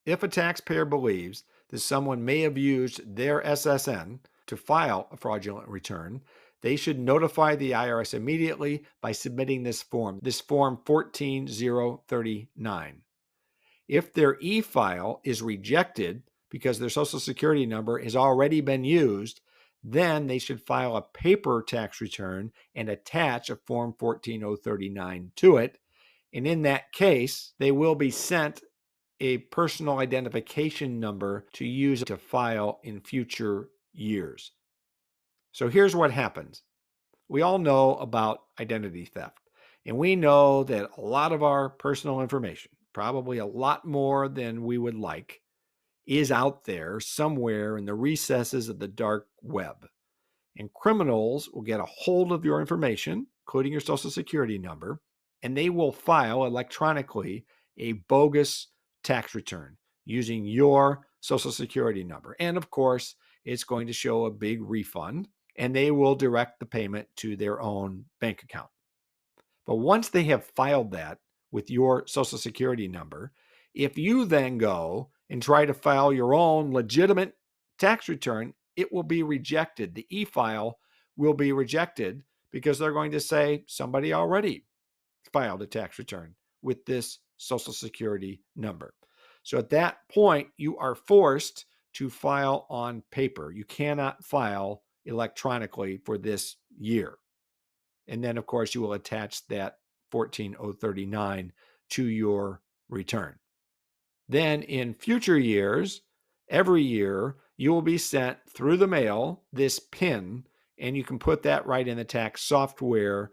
If a taxpayer believes that someone may have used their SSN to file a fraudulent return, they should notify the IRS immediately by submitting this form 14039. If their e-file is rejected because their Social Security number has already been used, then they should file a paper tax return and attach a Form 14039 to it. And in that case, they will be sent a personal identification number to use to file in future years. So here's what happens. We all know about identity theft, and we know that a lot of our personal information, probably a lot more than we would like, is out there somewhere in the recesses of the dark web. And criminals will get a hold of your information, including your Social Security number, and they will file electronically a bogus tax return using your Social Security number. And of course, it's going to show a big refund, and they will direct the payment to their own bank account. But once they have filed that with your Social Security number, if you then go and try to file your own legitimate tax return, it will be rejected. The e-file will be rejected because they're going to say somebody already filed a tax return with this Social Security number. So at that point, you are forced to file on paper. You cannot file electronically for this year. And then, of course, you will attach that 14039 to your return. Then in future years, every year, you will be sent through the mail this PIN, and you can put that right in the tax software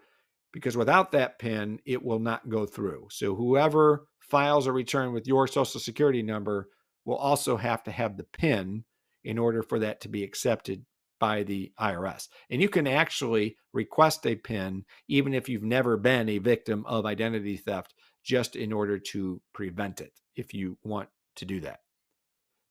because without that PIN, it will not go through. So whoever files a return with your Social Security number will also have to have the PIN in order for that to be accepted by the IRS. And you can actually request a PIN even if you've never been a victim of identity theft, just in order to prevent it, if you want to do that.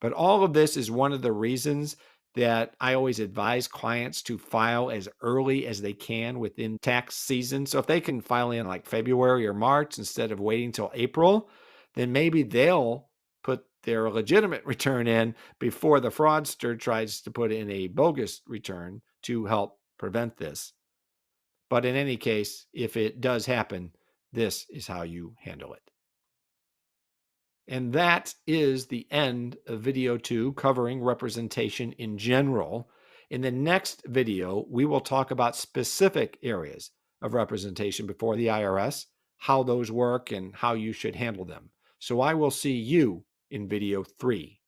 But all of this is one of the reasons that I always advise clients to file as early as they can within tax season. So if they can file in like February or March instead of waiting till April, then maybe they'll put their legitimate return in before the fraudster tries to put in a bogus return to help prevent this. But in any case, if it does happen, this is how you handle it. And that is the end of video 2 covering representation in general. In the next video, we will talk about specific areas of representation before the IRS, how those work, and how you should handle them. So I will see you in video 3.